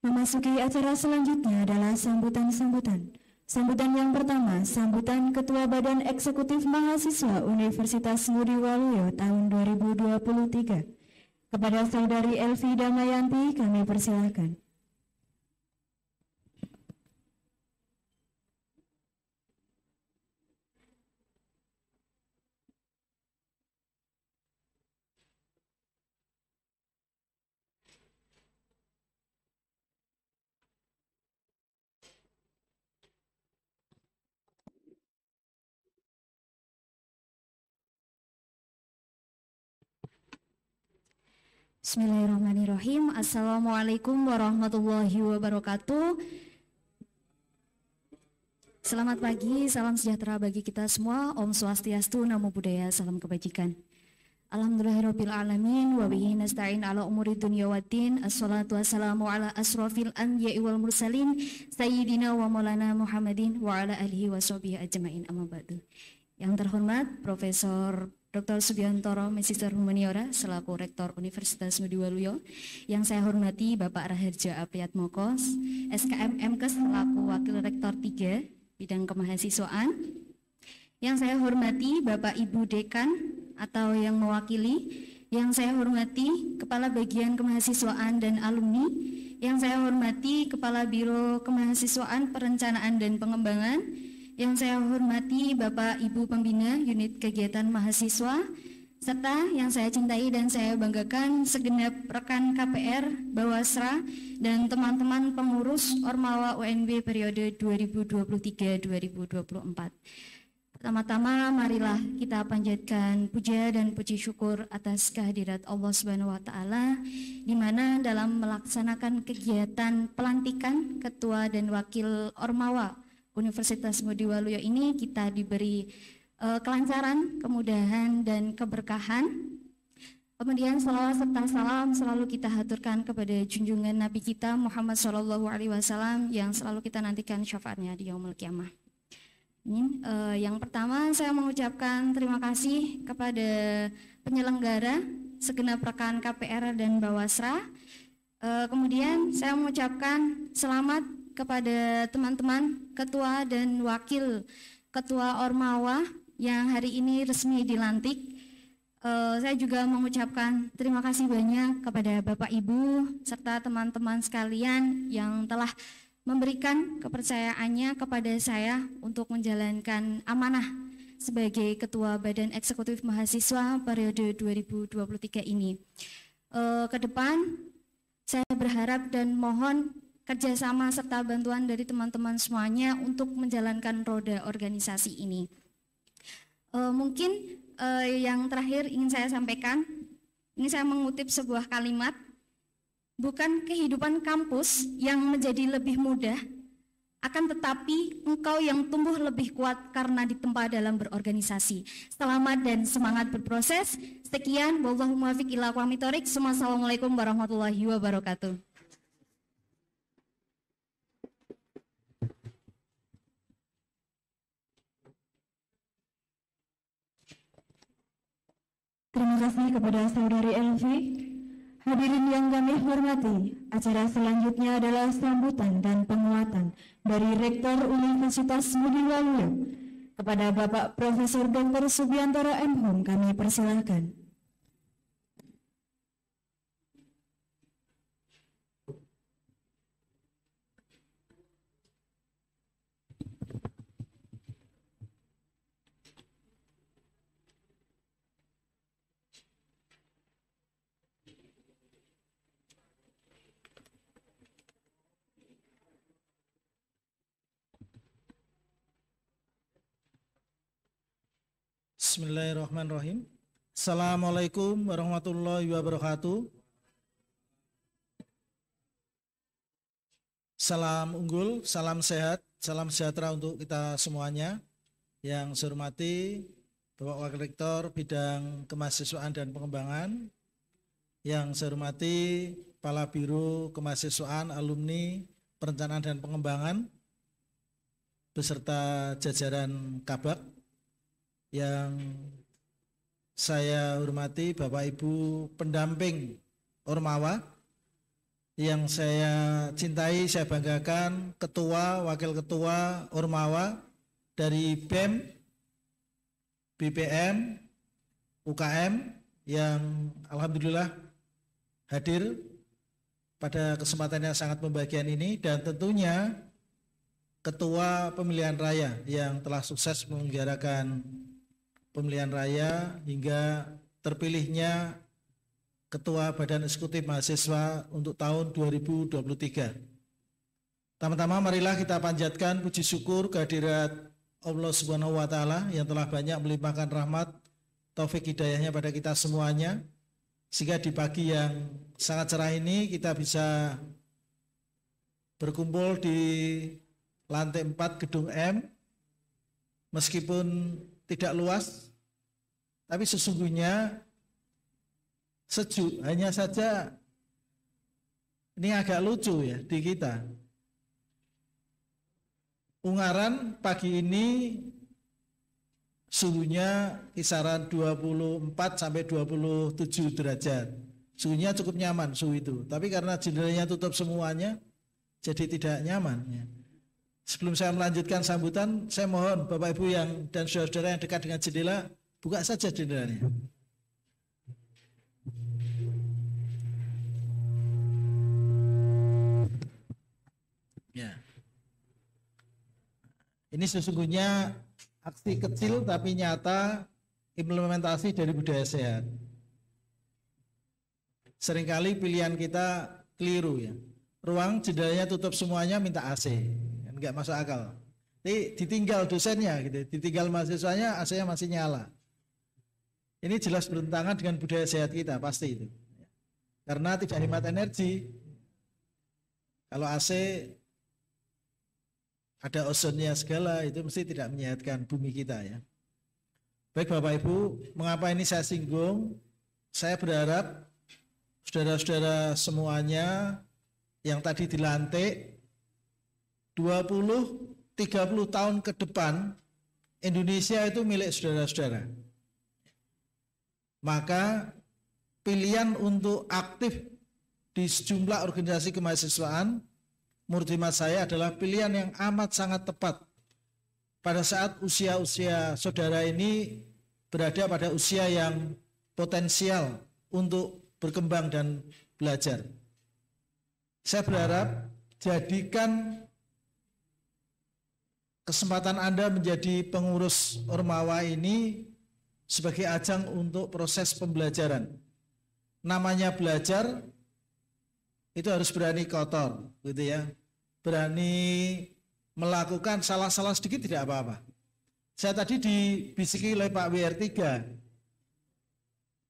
Memasuki acara selanjutnya adalah sambutan-sambutan. Sambutan yang pertama, sambutan Ketua Badan Eksekutif Mahasiswa Universitas Ngudi Waluyo tahun 2023. Kepada Saudari Elvi Damayanti kami persilahkan. Bismillahirrahmanirrahim. Assalamualaikum warahmatullahi wabarakatuh. Selamat pagi, salam sejahtera bagi kita semua. Om Swastiastu, Namo Buddhaya, salam kebajikan. Alhamdulillahirabbil alamin wa bihi nasta'in ala umuri dunya waddin. Assalatu wassalamu ala asrofil anbiya'i wal mursalin sayyidina wa maulana Muhammadin wa ala alihi wa sahbihi ajmain, amma ba'du. Yang terhormat Profesor Dr. Subiantoro Magister Humaniora selaku Rektor Universitas Ngudi Waluyo. Yang saya hormati Bapak Raharjo Apriyatmoko, SKM MKes selaku Wakil Rektor 3 Bidang Kemahasiswaan. Yang saya hormati Bapak Ibu Dekan atau yang mewakili. Yang saya hormati Kepala Bagian Kemahasiswaan dan Alumni. Yang saya hormati Kepala Biro Kemahasiswaan Perencanaan dan Pengembangan. Yang saya hormati Bapak Ibu Pembina Unit Kegiatan Mahasiswa, serta yang saya cintai dan saya banggakan segenap rekan KPR, Bawasra, dan teman-teman pengurus Ormawa UNB periode 2023-2024. Pertama-tama marilah kita panjatkan puja dan puji syukur atas kehadirat Allah Subhanahu wa taala, di mana dalam melaksanakan kegiatan pelantikan ketua dan wakil Ormawa Universitas Ngudi Waluyo ini kita diberi kelancaran, kemudahan, dan keberkahan. Kemudian salawat serta salam selalu kita haturkan kepada junjungan Nabi kita Muhammad SAW yang selalu kita nantikan syafaatnya di yaumul qiyamah. Yang pertama saya mengucapkan terima kasih kepada penyelenggara, segenap rekan KPR dan Bawasra. Kemudian saya mengucapkan selamat kepada teman-teman ketua dan wakil ketua Ormawa yang hari ini resmi dilantik. Saya juga mengucapkan terima kasih banyak kepada Bapak Ibu serta teman-teman sekalian yang telah memberikan kepercayaannya kepada saya untuk menjalankan amanah sebagai Ketua Badan Eksekutif Mahasiswa periode 2023 ini. Ke depan saya berharap dan mohon kerjasama serta bantuan dari teman-teman semuanya untuk menjalankan roda organisasi ini. Mungkin yang terakhir ingin saya sampaikan, ini saya mengutip sebuah kalimat, bukan kehidupan kampus yang menjadi lebih mudah, akan tetapi engkau yang tumbuh lebih kuat karena ditempa dalam berorganisasi. Selamat dan semangat berproses. Sekian, wallahu muwaffiq ila aqwamit thoriq. Assalamualaikum warahmatullahi wabarakatuh. Terima kasih kepada Saudari Elvi. Hadirin yang kami hormati, acara selanjutnya adalah sambutan dan penguatan dari Rektor Universitas Ngudi Waluyo. Kepada Bapak Profesor Dr. Subiantoro M.Hum kami persilahkan. Bismillahirrahmanirrahim. Assalamualaikum warahmatullahi wabarakatuh. Salam unggul, salam sehat, salam sejahtera untuk kita semuanya. Yang saya hormati Bapak Wakil Rektor Bidang Kemahasiswaan dan Pengembangan, yang saya hormati Kepala Biro Kemahasiswaan, Alumni, Perencanaan dan Pengembangan, beserta jajaran Kabak, yang saya hormati Bapak Ibu pendamping Ormawa, yang saya cintai, saya banggakan, ketua, wakil ketua, Ormawa dari BEM, BPM, UKM yang alhamdulillah hadir pada kesempatan yang sangat membahagiakan ini, dan tentunya ketua pemilihan raya yang telah sukses menyelenggarakan pemilihan raya hingga terpilihnya Ketua Badan Eksekutif Mahasiswa untuk tahun 2023. Pertama-tama marilah kita panjatkan puji syukur kehadirat Allah Subhanahu wa taala yang telah banyak melimpahkan rahmat taufik hidayahnya pada kita semuanya, sehingga di pagi yang sangat cerah ini kita bisa berkumpul di lantai 4 gedung M, meskipun tidak luas, tapi sesungguhnya sejuk. Hanya saja ini agak lucu ya di kita. Ungaran pagi ini suhunya kisaran 24 sampai 27 derajat. Suhunya cukup nyaman suhu itu. Tapi karena jendelanya tutup semuanya, jadi tidak nyaman ya. Sebelum saya melanjutkan sambutan, saya mohon Bapak Ibu dan saudara-saudara yang dekat dengan jendela, buka saja jendelanya. Ya. Ini sesungguhnya aksi kecil tapi nyata implementasi dari budaya sehat. Seringkali pilihan kita keliru ya. Ruang jendelanya tutup semuanya, minta AC. Enggak masuk akal. Jadi ditinggal dosennya gitu, ditinggal mahasiswanya, AC-nya masih nyala. Ini jelas bertentangan dengan budaya sehat kita, pasti itu. Karena tidak hemat energi. Kalau AC ada ozonnya segala, itu mesti tidak menyehatkan bumi kita ya. Baik Bapak Ibu, mengapa ini saya singgung? Saya berharap saudara-saudara semuanya yang tadi dilantik 20-30 tahun ke depan Indonesia itu milik saudara-saudara. Maka pilihan untuk aktif di sejumlah organisasi kemahasiswaan menurut hemat saya adalah pilihan yang amat sangat tepat pada saat usia-usia saudara ini berada pada usia yang potensial untuk berkembang dan belajar. Saya berharap jadikan kesempatan Anda menjadi pengurus Ormawa ini sebagai ajang untuk proses pembelajaran. Namanya belajar itu harus berani kotor, gitu ya. Berani melakukan salah-salah sedikit tidak apa-apa. Saya tadi dibisiki oleh Pak WR3.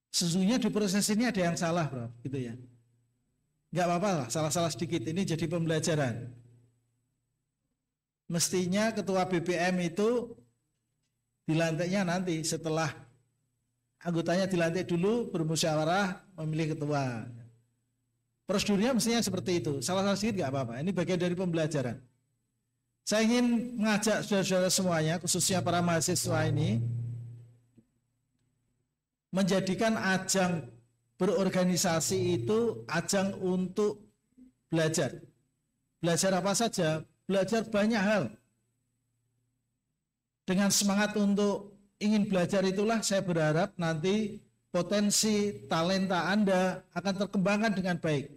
Sesungguhnya di proses ini ada yang salah, bro, gitu ya. Enggak apa-apa lah, salah-salah sedikit. Ini jadi pembelajaran. Mestinya ketua BPM itu dilantiknya nanti setelah anggotanya dilantik dulu, bermusyawarah memilih ketua. Prosedurnya mestinya seperti itu. Salah-salah sedikit nggak apa-apa. Ini bagian dari pembelajaran. Saya ingin mengajak saudara-saudara semuanya, khususnya para mahasiswa ini, menjadikan ajang berorganisasi itu ajang untuk belajar. Belajar apa saja? Belajar banyak hal. Dengan semangat untuk ingin belajar itulah saya berharap nanti potensi talenta Anda akan terkembangkan dengan baik.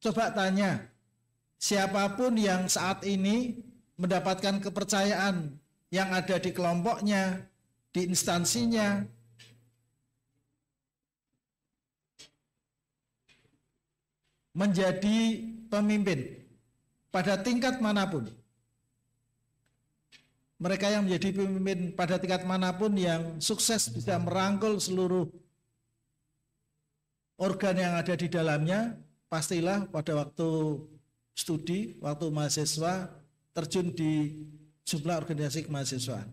Coba tanya, siapapun yang saat ini mendapatkan kepercayaan yang ada di kelompoknya, di instansinya, menjadi pemimpin pada tingkat manapun. Mereka yang menjadi pemimpin pada tingkat manapun yang sukses bisa merangkul seluruh organ yang ada di dalamnya, pastilah pada waktu studi, waktu mahasiswa terjun di jumlah organisasi kemahasiswaan.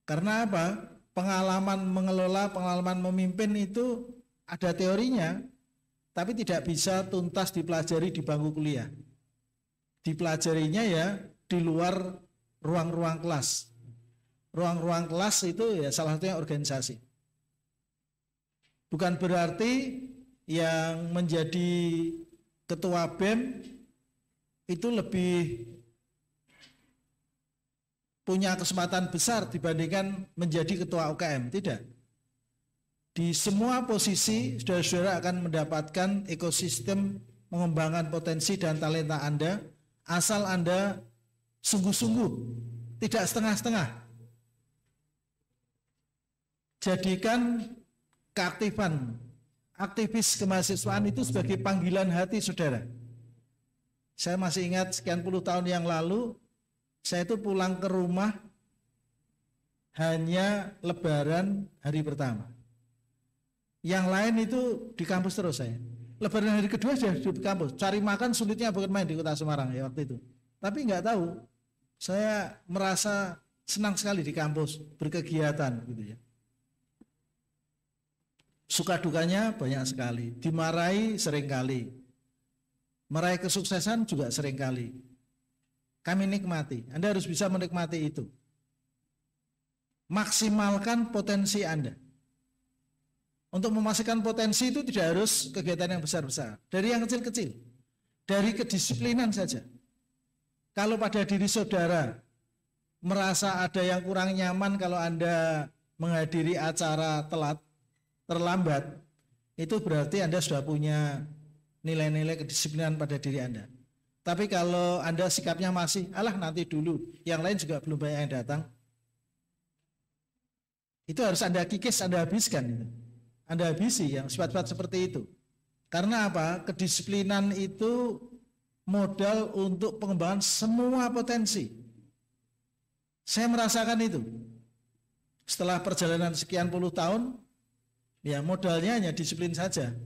Karena apa? Pengalaman mengelola, pengalaman memimpin itu ada teorinya, tapi tidak bisa tuntas dipelajari di bangku kuliah. Dipelajarinya ya di luar ruang-ruang kelas. Ruang-ruang kelas itu ya salah satunya organisasi. Bukan berarti yang menjadi ketua BEM itu lebih punya kesempatan besar dibandingkan menjadi ketua UKM. Tidak. Di semua posisi saudara-saudara akan mendapatkan ekosistem mengembangkan potensi dan talenta Anda asal Anda sungguh-sungguh, tidak setengah-setengah. Jadikan keaktifan aktivis kemahasiswaan itu sebagai panggilan hati saudara. Saya masih ingat sekian puluh tahun yang lalu, saya itu pulang ke rumah hanya Lebaran hari pertama. Yang lain itu di kampus terus saya. Lebaran hari kedua sudah di kampus. Cari makan sulitnya bukan main di kota Semarang ya waktu itu. Tapi nggak tahu, saya merasa senang sekali di kampus berkegiatan gitu ya. Suka dukanya banyak sekali, dimarahi seringkali, meraih kesuksesan juga seringkali. Kami nikmati, Anda harus bisa menikmati itu. Maksimalkan potensi Anda. Untuk memastikan potensi itu tidak harus kegiatan yang besar-besar, dari yang kecil-kecil, dari kedisiplinan saja. Kalau pada diri saudara merasa ada yang kurang nyaman kalau Anda menghadiri acara telat, terlambat, itu berarti Anda sudah punya nilai-nilai kedisiplinan pada diri Anda. Tapi kalau Anda sikapnya masih, alah nanti dulu, yang lain juga belum banyak yang datang, itu harus Anda kikis, Anda habiskan. Anda habisi yang sifat-sifat seperti itu. Karena apa? Kedisiplinan itu modal untuk pengembangan semua potensi. Saya merasakan itu. Setelah perjalanan sekian puluh tahun, ya modalnya hanya disiplin saja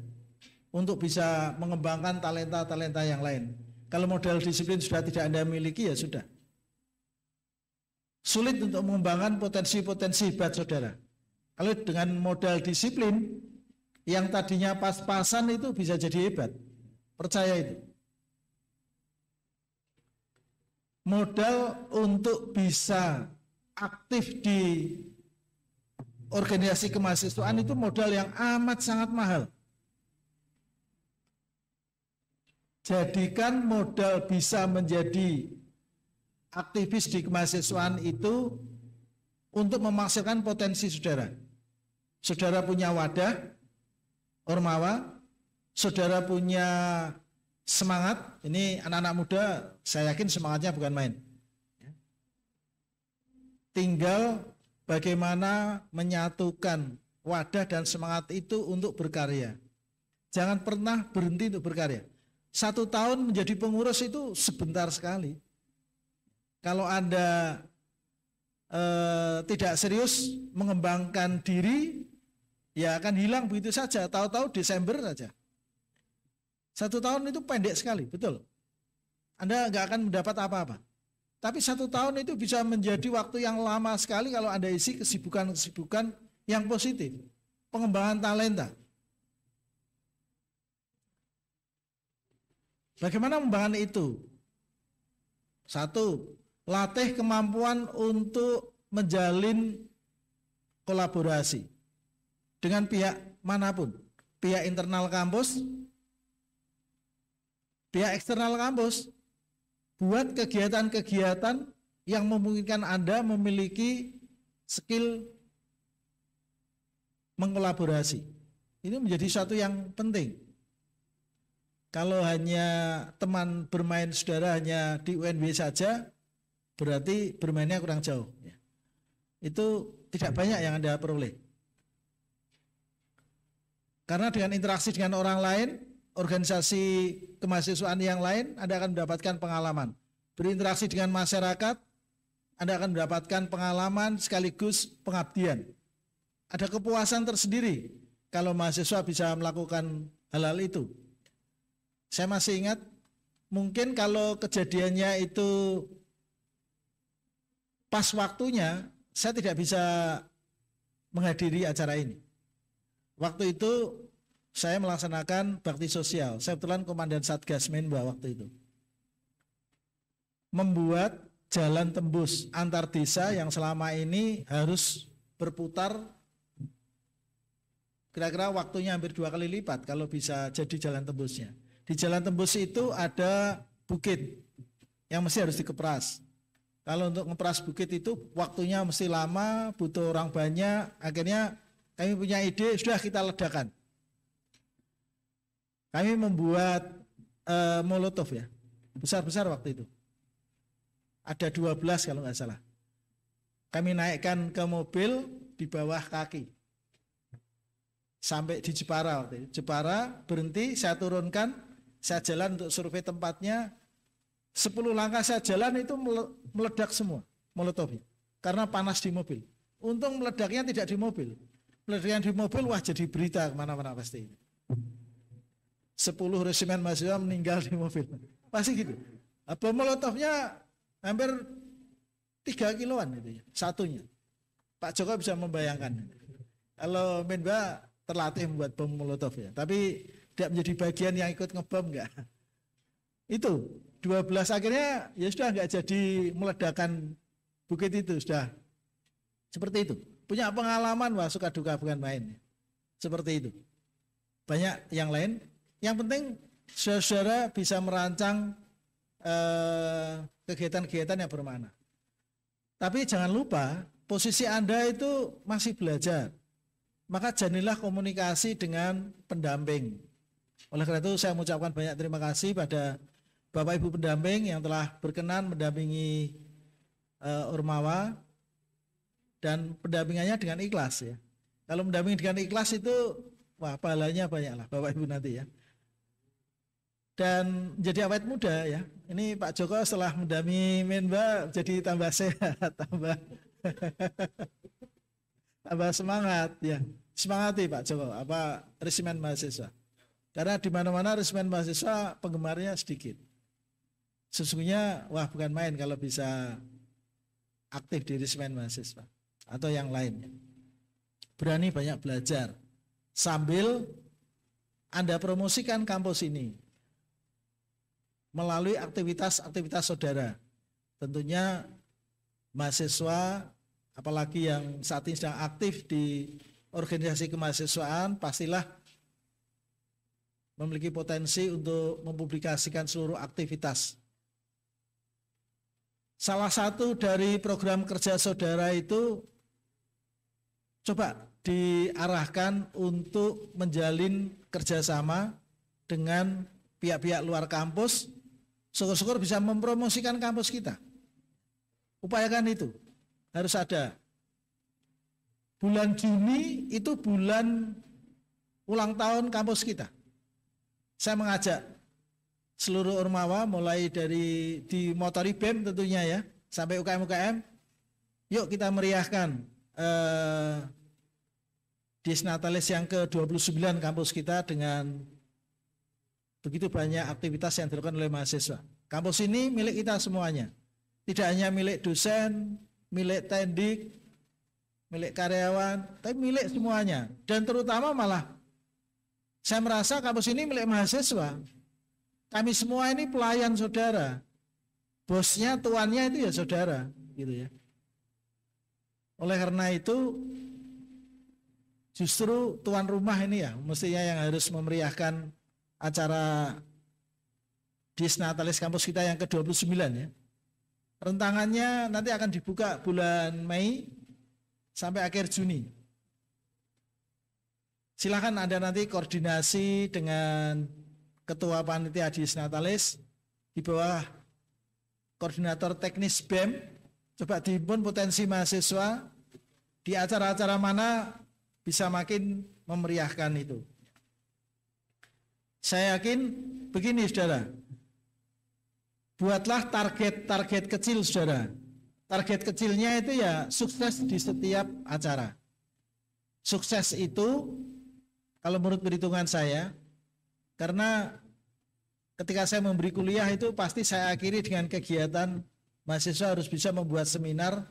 untuk bisa mengembangkan talenta-talenta yang lain. Kalau modal disiplin sudah tidak Anda miliki, ya sudah. Sulit untuk mengembangkan potensi-potensi hebat saudara. Kalau dengan modal disiplin yang tadinya pas-pasan itu bisa jadi hebat. Percaya itu. Modal untuk bisa aktif di organisasi kemahasiswaan itu modal yang amat sangat mahal. Jadikan modal bisa menjadi aktivis di kemahasiswaan itu untuk memaksimalkan potensi saudara. Saudara punya wadah, ormawa, saudara punya semangat. Ini anak-anak muda, saya yakin semangatnya bukan main. Tinggal bagaimana menyatukan wadah dan semangat itu untuk berkarya. Jangan pernah berhenti untuk berkarya. 1 tahun menjadi pengurus itu sebentar sekali. Kalau Anda tidak serius mengembangkan diri, ya akan hilang begitu saja. Tahu-tahu Desember saja. 1 tahun itu pendek sekali, betul. Anda nggak akan mendapat apa-apa. Tapi 1 tahun itu bisa menjadi waktu yang lama sekali kalau Anda isi kesibukan-kesibukan yang positif. Pengembangan talenta. Bagaimana membangun itu? 1, latih kemampuan untuk menjalin kolaborasi dengan pihak manapun. Pihak internal kampus, pihak eksternal kampus. Buat kegiatan-kegiatan yang memungkinkan Anda memiliki skill mengkolaborasi. Ini menjadi suatu yang penting. Kalau hanya teman bermain saudara hanya di UNB saja, berarti bermainnya kurang jauh. Itu tidak banyak yang Anda peroleh. Karena dengan interaksi dengan orang lain, organisasi kemahasiswaan yang lain, Anda akan mendapatkan pengalaman. Berinteraksi dengan masyarakat, Anda akan mendapatkan pengalaman sekaligus pengabdian. Ada kepuasan tersendiri kalau mahasiswa bisa melakukan hal-hal itu. Saya masih ingat, mungkin kalau kejadiannya itu pas waktunya, saya tidak bisa menghadiri acara ini. Waktu itu saya melaksanakan bakti sosial. Saya kebetulan komandan Satgas Menba waktu itu. Membuat jalan tembus antar desa yang selama ini harus berputar kira-kira waktunya hampir 2 kali lipat kalau bisa jadi jalan tembusnya. Di jalan tembus itu ada bukit yang mesti harus dikepras. Kalau untuk ngepras bukit itu waktunya mesti lama, butuh orang banyak. Akhirnya kami punya ide, sudah kita ledakan. Kami membuat molotov ya, besar-besar waktu itu. Ada 12 kalau nggak salah. Kami naikkan ke mobil di bawah kaki. Sampai di Jepara waktu itu. Jepara berhenti, saya turunkan, saya jalan untuk survei tempatnya. 10 langkah saya jalan itu meledak semua molotovnya. Karena panas di mobil. Untung meledaknya tidak di mobil. Meledaknya di mobil, wah jadi berita kemana-mana pasti. 10 resimen mahasiswa meninggal di mobil. Pasti gitu. Bom molotovnya hampir 3 kiloan itu ya, satunya. Pak Joko bisa membayangkan. Kalau Menba terlatih membuat bom molotov ya, tapi tidak menjadi bagian yang ikut ngebom enggak. Itu 12 akhirnya ya sudah enggak jadi meledakan bukit itu, sudah seperti itu. Punya pengalaman, wah suka duka bukan main. Seperti itu. Banyak yang lain. Yang penting saudara bisa merancang kegiatan-kegiatan yang bermakna. Tapi jangan lupa posisi Anda itu masih belajar. Maka jadilah komunikasi dengan pendamping. Oleh karena itu saya mengucapkan banyak terima kasih pada Bapak Ibu pendamping yang telah berkenan mendampingi Ormawa dan pendampingannya dengan ikhlas ya. Kalau mendampingi dengan ikhlas itu wah pahalanya banyaklah Bapak Ibu nanti ya. Dan jadi awet muda ya. Ini Pak Joko setelah mendampingi Menba jadi tambah sehat, tambah semangat ya. Semangati Pak Joko resimen mahasiswa. Karena di mana-mana resimen mahasiswa penggemarnya sedikit. Sesungguhnya wah bukan main kalau bisa aktif di resimen mahasiswa atau yang lainnya. Berani banyak belajar sambil Anda promosikan kampus ini melalui aktivitas-aktivitas saudara. Tentunya mahasiswa apalagi yang saat ini sedang aktif di organisasi kemahasiswaan pastilah memiliki potensi untuk mempublikasikan seluruh aktivitas. Salah satu dari program kerja saudara itu coba diarahkan untuk menjalin kerjasama dengan pihak-pihak luar kampus. Syukur-syukur bisa mempromosikan kampus kita. Upayakan itu, harus ada. Bulan Juni itu bulan ulang tahun kampus kita. Saya mengajak seluruh Ormawa mulai dari di motori BEM tentunya ya, sampai UKM-UKM. Yuk kita meriahkan Dies Natalis yang ke-29 kampus kita dengan begitu banyak aktivitas yang dilakukan oleh mahasiswa. Kampus ini milik kita semuanya. Tidak hanya milik dosen, milik tendik, milik karyawan, tapi milik semuanya. Dan terutama malah saya merasa kampus ini milik mahasiswa. Kami semua ini pelayan saudara. Bosnya, tuannya itu ya saudara, gitu ya. Oleh karena itu justru tuan rumah ini ya mestinya yang harus memeriahkan acara Dies Natalis kampus kita yang ke-29 ya. Rentangannya nanti akan dibuka bulan Mei sampai akhir Juni. Silakan Anda nanti koordinasi dengan Ketua Panitia Dies Natalis di bawah Koordinator Teknis BEM. Coba dihimpun potensi mahasiswa di acara-acara mana bisa makin memeriahkan itu. Saya yakin begini saudara, buatlah target-target kecil saudara. Target kecilnya itu ya sukses di setiap acara. Sukses itu kalau menurut perhitungan saya, karena ketika saya memberi kuliah itu pasti saya akhiri dengan kegiatan mahasiswa harus bisa membuat seminar,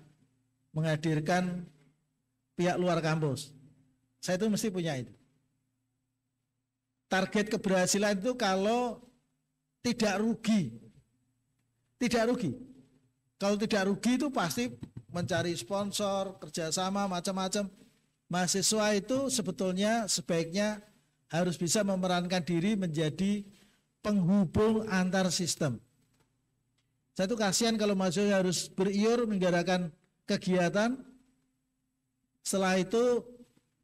menghadirkan pihak luar kampus. Saya itu mesti punya itu. Target keberhasilan itu kalau tidak rugi. Tidak rugi. Kalau tidak rugi itu pasti mencari sponsor, kerjasama, macam-macam. mahasiswa itu sebetulnya sebaiknya harus bisa memerankan diri menjadi penghubung antar sistem. Saya tuh kasihan kalau mahasiswa harus beriur menggarakan kegiatan, setelah itu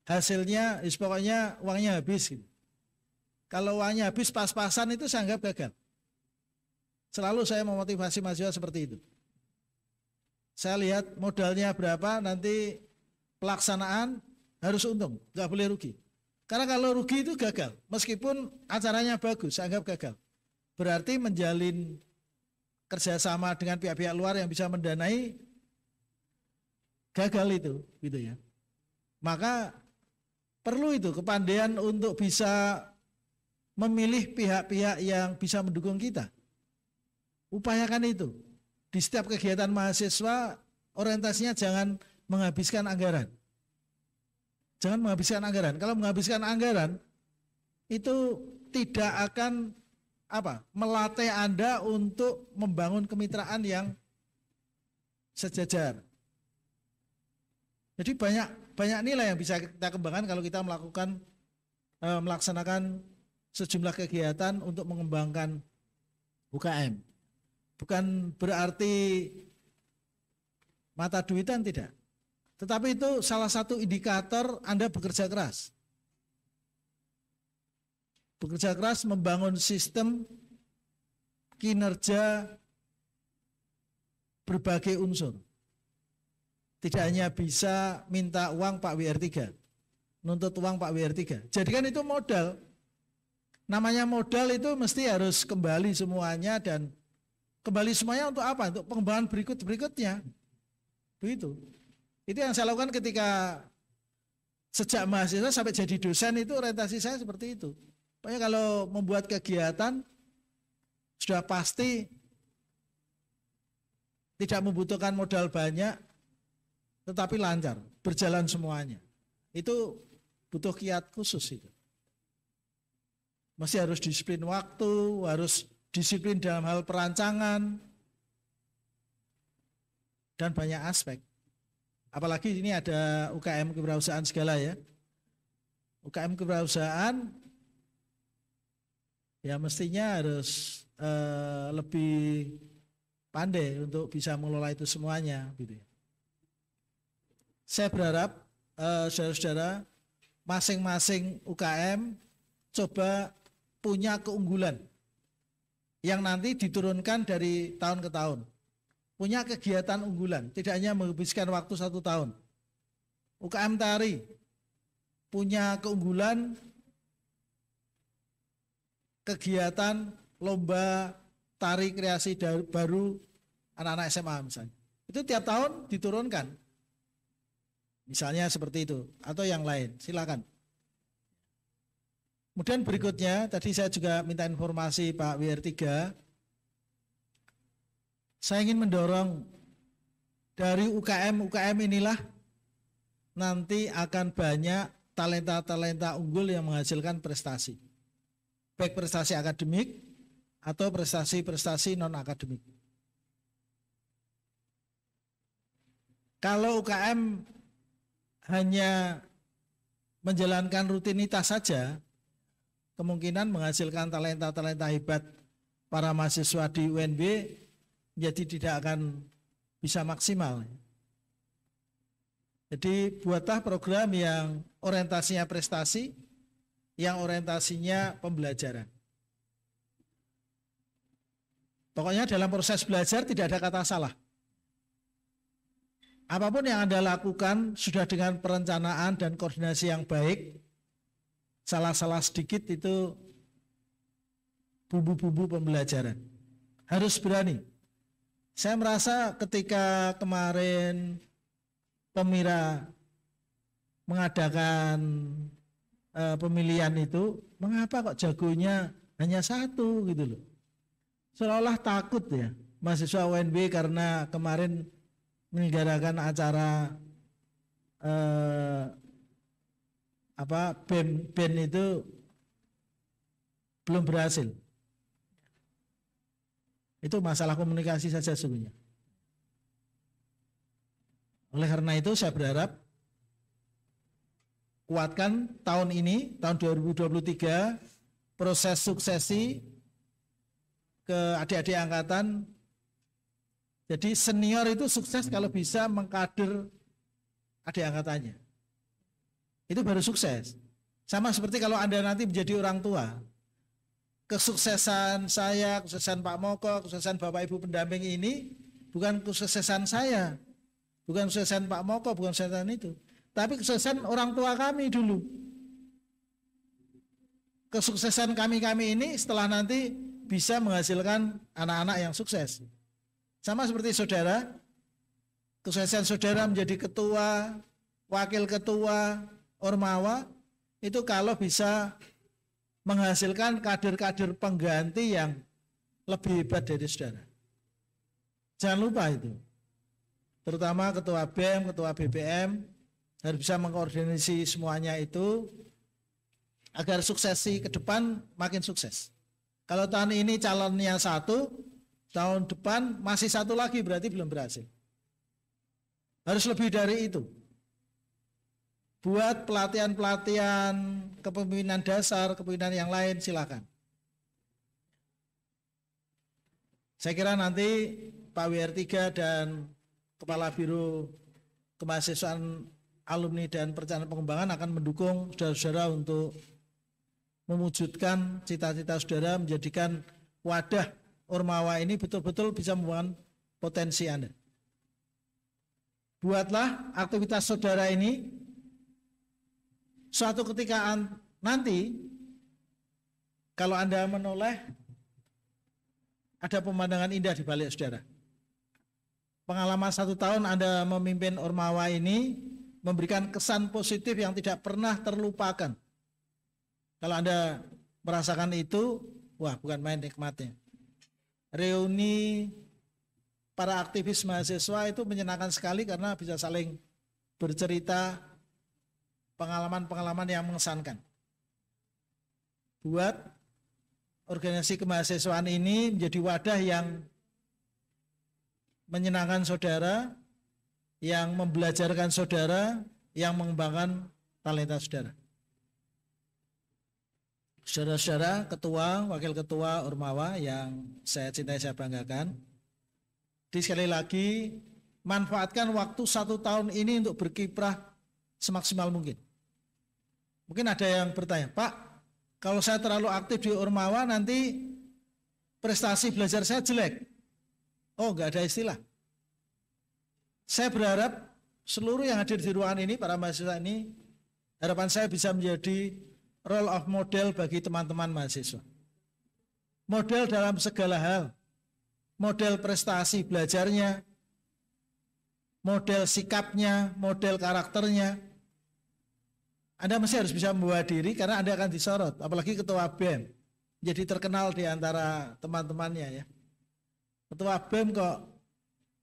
hasilnya pokoknya uangnya habis gitu. Kalau uangnya habis pas-pasan itu saya anggap gagal. Selalu saya memotivasi mahasiswa seperti itu. Saya lihat modalnya berapa, nanti pelaksanaan harus untung, nggak boleh rugi. Karena kalau rugi itu gagal, meskipun acaranya bagus, saya anggap gagal. Berarti menjalin kerjasama dengan pihak-pihak luar yang bisa mendanai, gagal itu, gitu ya. Maka perlu itu kepandaian untuk bisa memilih pihak-pihak yang bisa mendukung kita. Upayakan itu. Di setiap kegiatan mahasiswa, orientasinya jangan menghabiskan anggaran. Jangan menghabiskan anggaran. Kalau menghabiskan anggaran, itu tidak akan melatih Anda untuk membangun kemitraan yang sejajar. Jadi banyak nilai yang bisa kita kembangkan kalau kita melaksanakan sejumlah kegiatan untuk mengembangkan UKM. Bukan berarti mata duitan, tidak. Tetapi itu salah satu indikator Anda bekerja keras. Bekerja keras membangun sistem kinerja berbagai unsur. Tidak hanya bisa minta uang Pak WR3, nuntut uang Pak WR3. Jadikan itu modal. Namanya modal itu mesti harus kembali semuanya, dan kembali semuanya untuk apa? Untuk pengembangan berikutnya. Begitu. Itu yang saya lakukan ketika sejak mahasiswa sampai jadi dosen, itu orientasi saya seperti itu. Pokoknya kalau membuat kegiatan sudah pasti tidak membutuhkan modal banyak, tetapi lancar, berjalan semuanya. Itu butuh kiat khusus itu. Masih harus disiplin waktu, harus disiplin dalam hal perancangan, dan banyak aspek. Apalagi ini ada UKM kewirausahaan segala ya. UKM kewirausahaan ya mestinya harus lebih pandai untuk bisa mengelola itu semuanya gitu ya. Saya berharap saudara-saudara masing-masing UKM coba punya keunggulan yang nanti diturunkan dari tahun ke tahun. Punya kegiatan unggulan, tidak hanya menghabiskan waktu 1 tahun. UKM Tari punya keunggulan kegiatan lomba tari kreasi baru anak-anak SMA misalnya. Itu tiap tahun diturunkan. Misalnya seperti itu, atau yang lain, silakan. Kemudian berikutnya, tadi saya juga minta informasi Pak WR3, saya ingin mendorong dari UKM inilah nanti akan banyak talenta-talenta unggul yang menghasilkan prestasi. Baik prestasi akademik atau prestasi-prestasi non-akademik. Kalau UKM hanya menjalankan rutinitas saja, kemungkinan menghasilkan talenta-talenta hebat para mahasiswa di UNB jadi tidak akan bisa maksimal. Jadi buatlah program yang orientasinya prestasi, yang orientasinya pembelajaran. Pokoknya dalam proses belajar tidak ada kata salah. Apapun yang Anda lakukan sudah dengan perencanaan dan koordinasi yang baik. Salah-salah sedikit itu bumbu-bumbu pembelajaran. Harus berani. Saya merasa ketika kemarin Pemira mengadakan pemilihan itu, mengapa kok jagonya hanya 1 gitu loh. Seolah-olah takut ya mahasiswa UNB karena kemarin menyelenggarakan acara band itu belum berhasil. Itu masalah komunikasi saja sesungguhnya. Oleh karena itu saya berharap kuatkan tahun ini, tahun 2023, proses suksesi ke adik-adik angkatan. Jadi senior itu sukses kalau bisa mengkader adik angkatannya. Itu baru sukses. Sama seperti kalau Anda nanti menjadi orang tua. Kesuksesan saya, kesuksesan Pak Moko, kesuksesan Bapak Ibu pendamping ini bukan kesuksesan saya. Bukan kesuksesan Pak Moko, bukan kesuksesan itu. Tapi kesuksesan orang tua kami dulu. Kesuksesan kami-kami ini setelah nanti bisa menghasilkan anak-anak yang sukses. Sama seperti saudara, kesuksesan saudara menjadi ketua, wakil ketua, ormawa, itu kalau bisa menghasilkan kader-kader pengganti yang lebih hebat dari saudara. Jangan lupa itu. Terutama ketua BEM, ketua BBM, harus bisa mengkoordinasi semuanya itu agar suksesi ke depan makin sukses. Kalau tahun ini calonnya 1, tahun depan masih 1 lagi berarti belum berhasil. Harus lebih dari itu. Buat pelatihan-pelatihan kepemimpinan dasar, kepemimpinan yang lain silakan. Saya kira nanti Pak WR3 dan Kepala Biro Kemahasiswaan Alumni dan Perencanaan Pengembangan akan mendukung saudara-saudara untuk mewujudkan cita-cita saudara, menjadikan wadah Ormawa ini betul-betul bisa membangun potensi Anda. Buatlah aktivitas saudara ini suatu ketika nanti kalau Anda menoleh ada pemandangan indah di balik saudara. Pengalaman 1 tahun Anda memimpin Ormawa ini memberikan kesan positif yang tidak pernah terlupakan. Kalau Anda merasakan itu, wah bukan main nikmatnya. Reuni para aktivis mahasiswa itu menyenangkan sekali karena bisa saling bercerita pengalaman-pengalaman yang mengesankan. Buat organisasi kemahasiswaan ini menjadi wadah yang menyenangkan saudara, yang membelajarkan saudara, yang mengembangkan talenta saudara. Saudara-saudara, ketua, wakil ketua Ormawa yang saya cintai, saya banggakan. Sekali lagi, manfaatkan waktu 1 tahun ini untuk berkiprah semaksimal mungkin. Mungkin ada yang bertanya, Pak, kalau saya terlalu aktif di Ormawa nanti prestasi belajar saya jelek. Oh, enggak ada istilah. Saya berharap seluruh yang hadir di ruangan ini, para mahasiswa ini, harapan saya bisa menjadi role of model bagi teman-teman mahasiswa. Model dalam segala hal. Model prestasi belajarnya, model sikapnya, model karakternya. Anda mesti harus bisa membawa diri karena Anda akan disorot, apalagi ketua BEM. Jadi terkenal di antara teman-temannya ya. Ketua BEM kok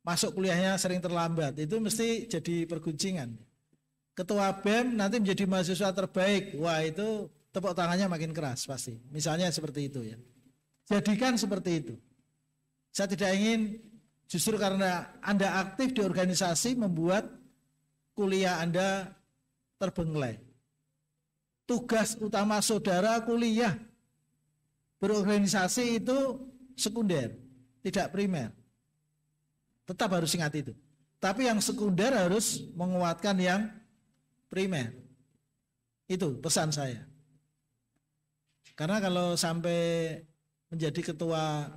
masuk kuliahnya sering terlambat, itu mesti jadi perguncingan. Ketua BEM nanti menjadi mahasiswa terbaik, wah itu tepuk tangannya makin keras pasti. Misalnya seperti itu ya. Jadikan seperti itu. Saya tidak ingin justru karena Anda aktif di organisasi membuat kuliah Anda terbengkelai. Tugas utama saudara kuliah. Berorganisasi itu sekunder, tidak primer. Tetap harus ingat itu. Tapi yang sekunder harus menguatkan yang primer. Itu pesan saya. Karena kalau sampai menjadi ketua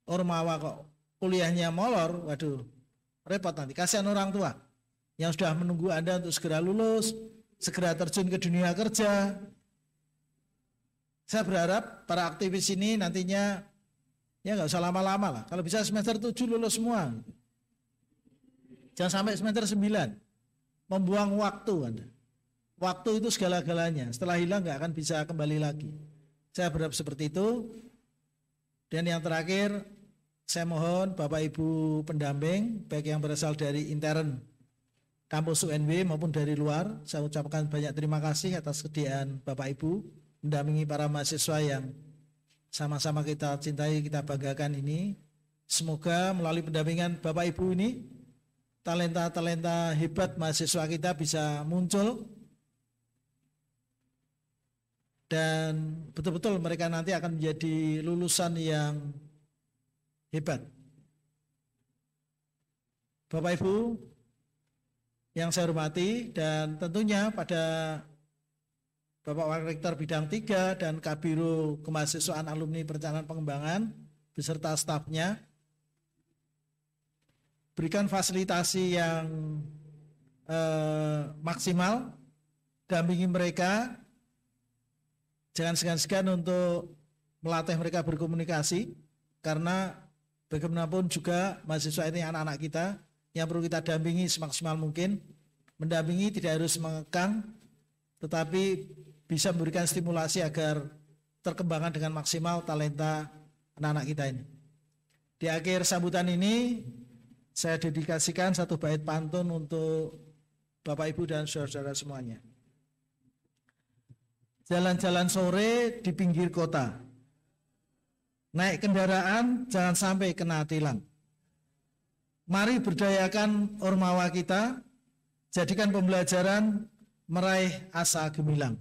Ormawa kok kuliahnya molor, waduh, repot nanti. Kasihan orang tua yang sudah menunggu Anda untuk segera lulus, segera terjun ke dunia kerja. Saya berharap para aktivis ini nantinya ya nggak usah lama-lama lah. Kalau bisa semester 7 lulus semua. Jangan sampai semester 9. Membuang waktu Anda. Waktu itu segala-galanya. Setelah hilang nggak akan bisa kembali lagi. Saya berharap seperti itu. Dan yang terakhir, saya mohon Bapak Ibu pendamping, baik yang berasal dari intern kampus UNB maupun dari luar, saya ucapkan banyak terima kasih atas kesediaan Bapak Ibu mendampingi para mahasiswa yang sama-sama kita cintai, kita banggakan ini. Semoga melalui pendampingan Bapak Ibu ini, talenta-talenta hebat mahasiswa kita bisa muncul dan betul-betul mereka nanti akan menjadi lulusan yang hebat. Bapak Ibu yang saya hormati, dan tentunya pada Bapak Wakil Rektor Bidang 3 dan Kabiro Kemahasiswaan Alumni Perencanaan Pengembangan beserta stafnya, berikan fasilitasi yang maksimal, dampingi mereka, jangan segan-segan untuk melatih mereka berkomunikasi, karena bagaimanapun juga mahasiswa ini anak-anak kita yang perlu kita dampingi semaksimal mungkin. Mendampingi tidak harus mengekang, tetapi bisa memberikan stimulasi agar terkembangkan dengan maksimal talenta anak-anak kita ini. Di akhir sambutan ini, saya dedikasikan satu bait pantun untuk Bapak Ibu dan saudara-saudara semuanya. Jalan-jalan sore di pinggir kota, naik kendaraan jangan sampai kena tilang. Mari berdayakan ormawa kita, jadikan pembelajaran meraih asa gemilang.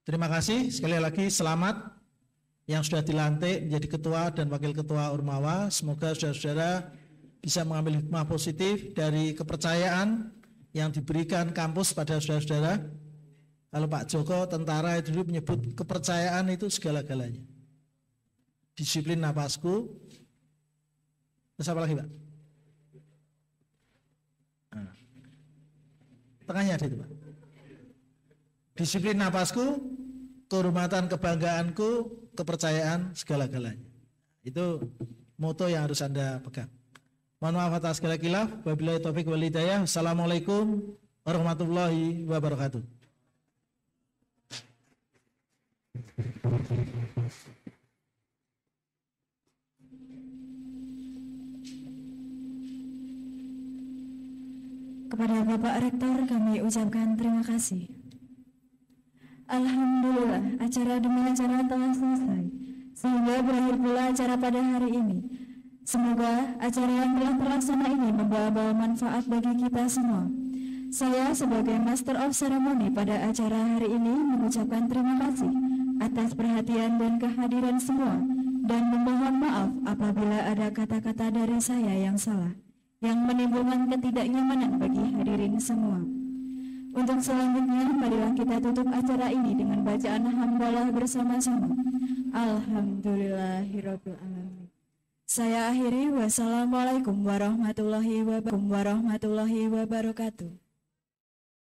Terima kasih, sekali lagi selamat yang sudah dilantik menjadi ketua dan wakil ketua Ormawa. Semoga saudara-saudara bisa mengambil hikmah positif dari kepercayaan yang diberikan kampus pada saudara-saudara. Kalau Pak Joko tentara itu dulu menyebut kepercayaan itu segala-galanya. Disiplin napasku. Terus apa lagi Pak? Nah. Tengahnya ada itu Pak. Disiplin napasku, kehormatan kebanggaanku, kepercayaan segala-galanya. Itu moto yang harus Anda pegang. Mohon maaf atas segala khilaf. Wabillahi taufik wal hidayah. Assalamualaikum warahmatullahi wabarakatuh. Kepada Bapak Rektor kami ucapkan terima kasih. Alhamdulillah, acara demi acara telah selesai, sehingga berakhir pula acara pada hari ini. Semoga acara yang telah terlaksana ini membawa manfaat bagi kita semua. Saya sebagai Master of Ceremony pada acara hari ini mengucapkan terima kasih atas perhatian dan kehadiran semua, dan memohon maaf apabila ada kata-kata dari saya yang salah, yang menimbulkan ketidaknyamanan bagi hadirin semua. Untuk selanjutnya, marilah kita tutup acara ini dengan bacaan hamdalah bersama-sama. Alhamdulillahirabbil alamin. Saya akhiri, wassalamualaikum warahmatullahi wabarakatuh.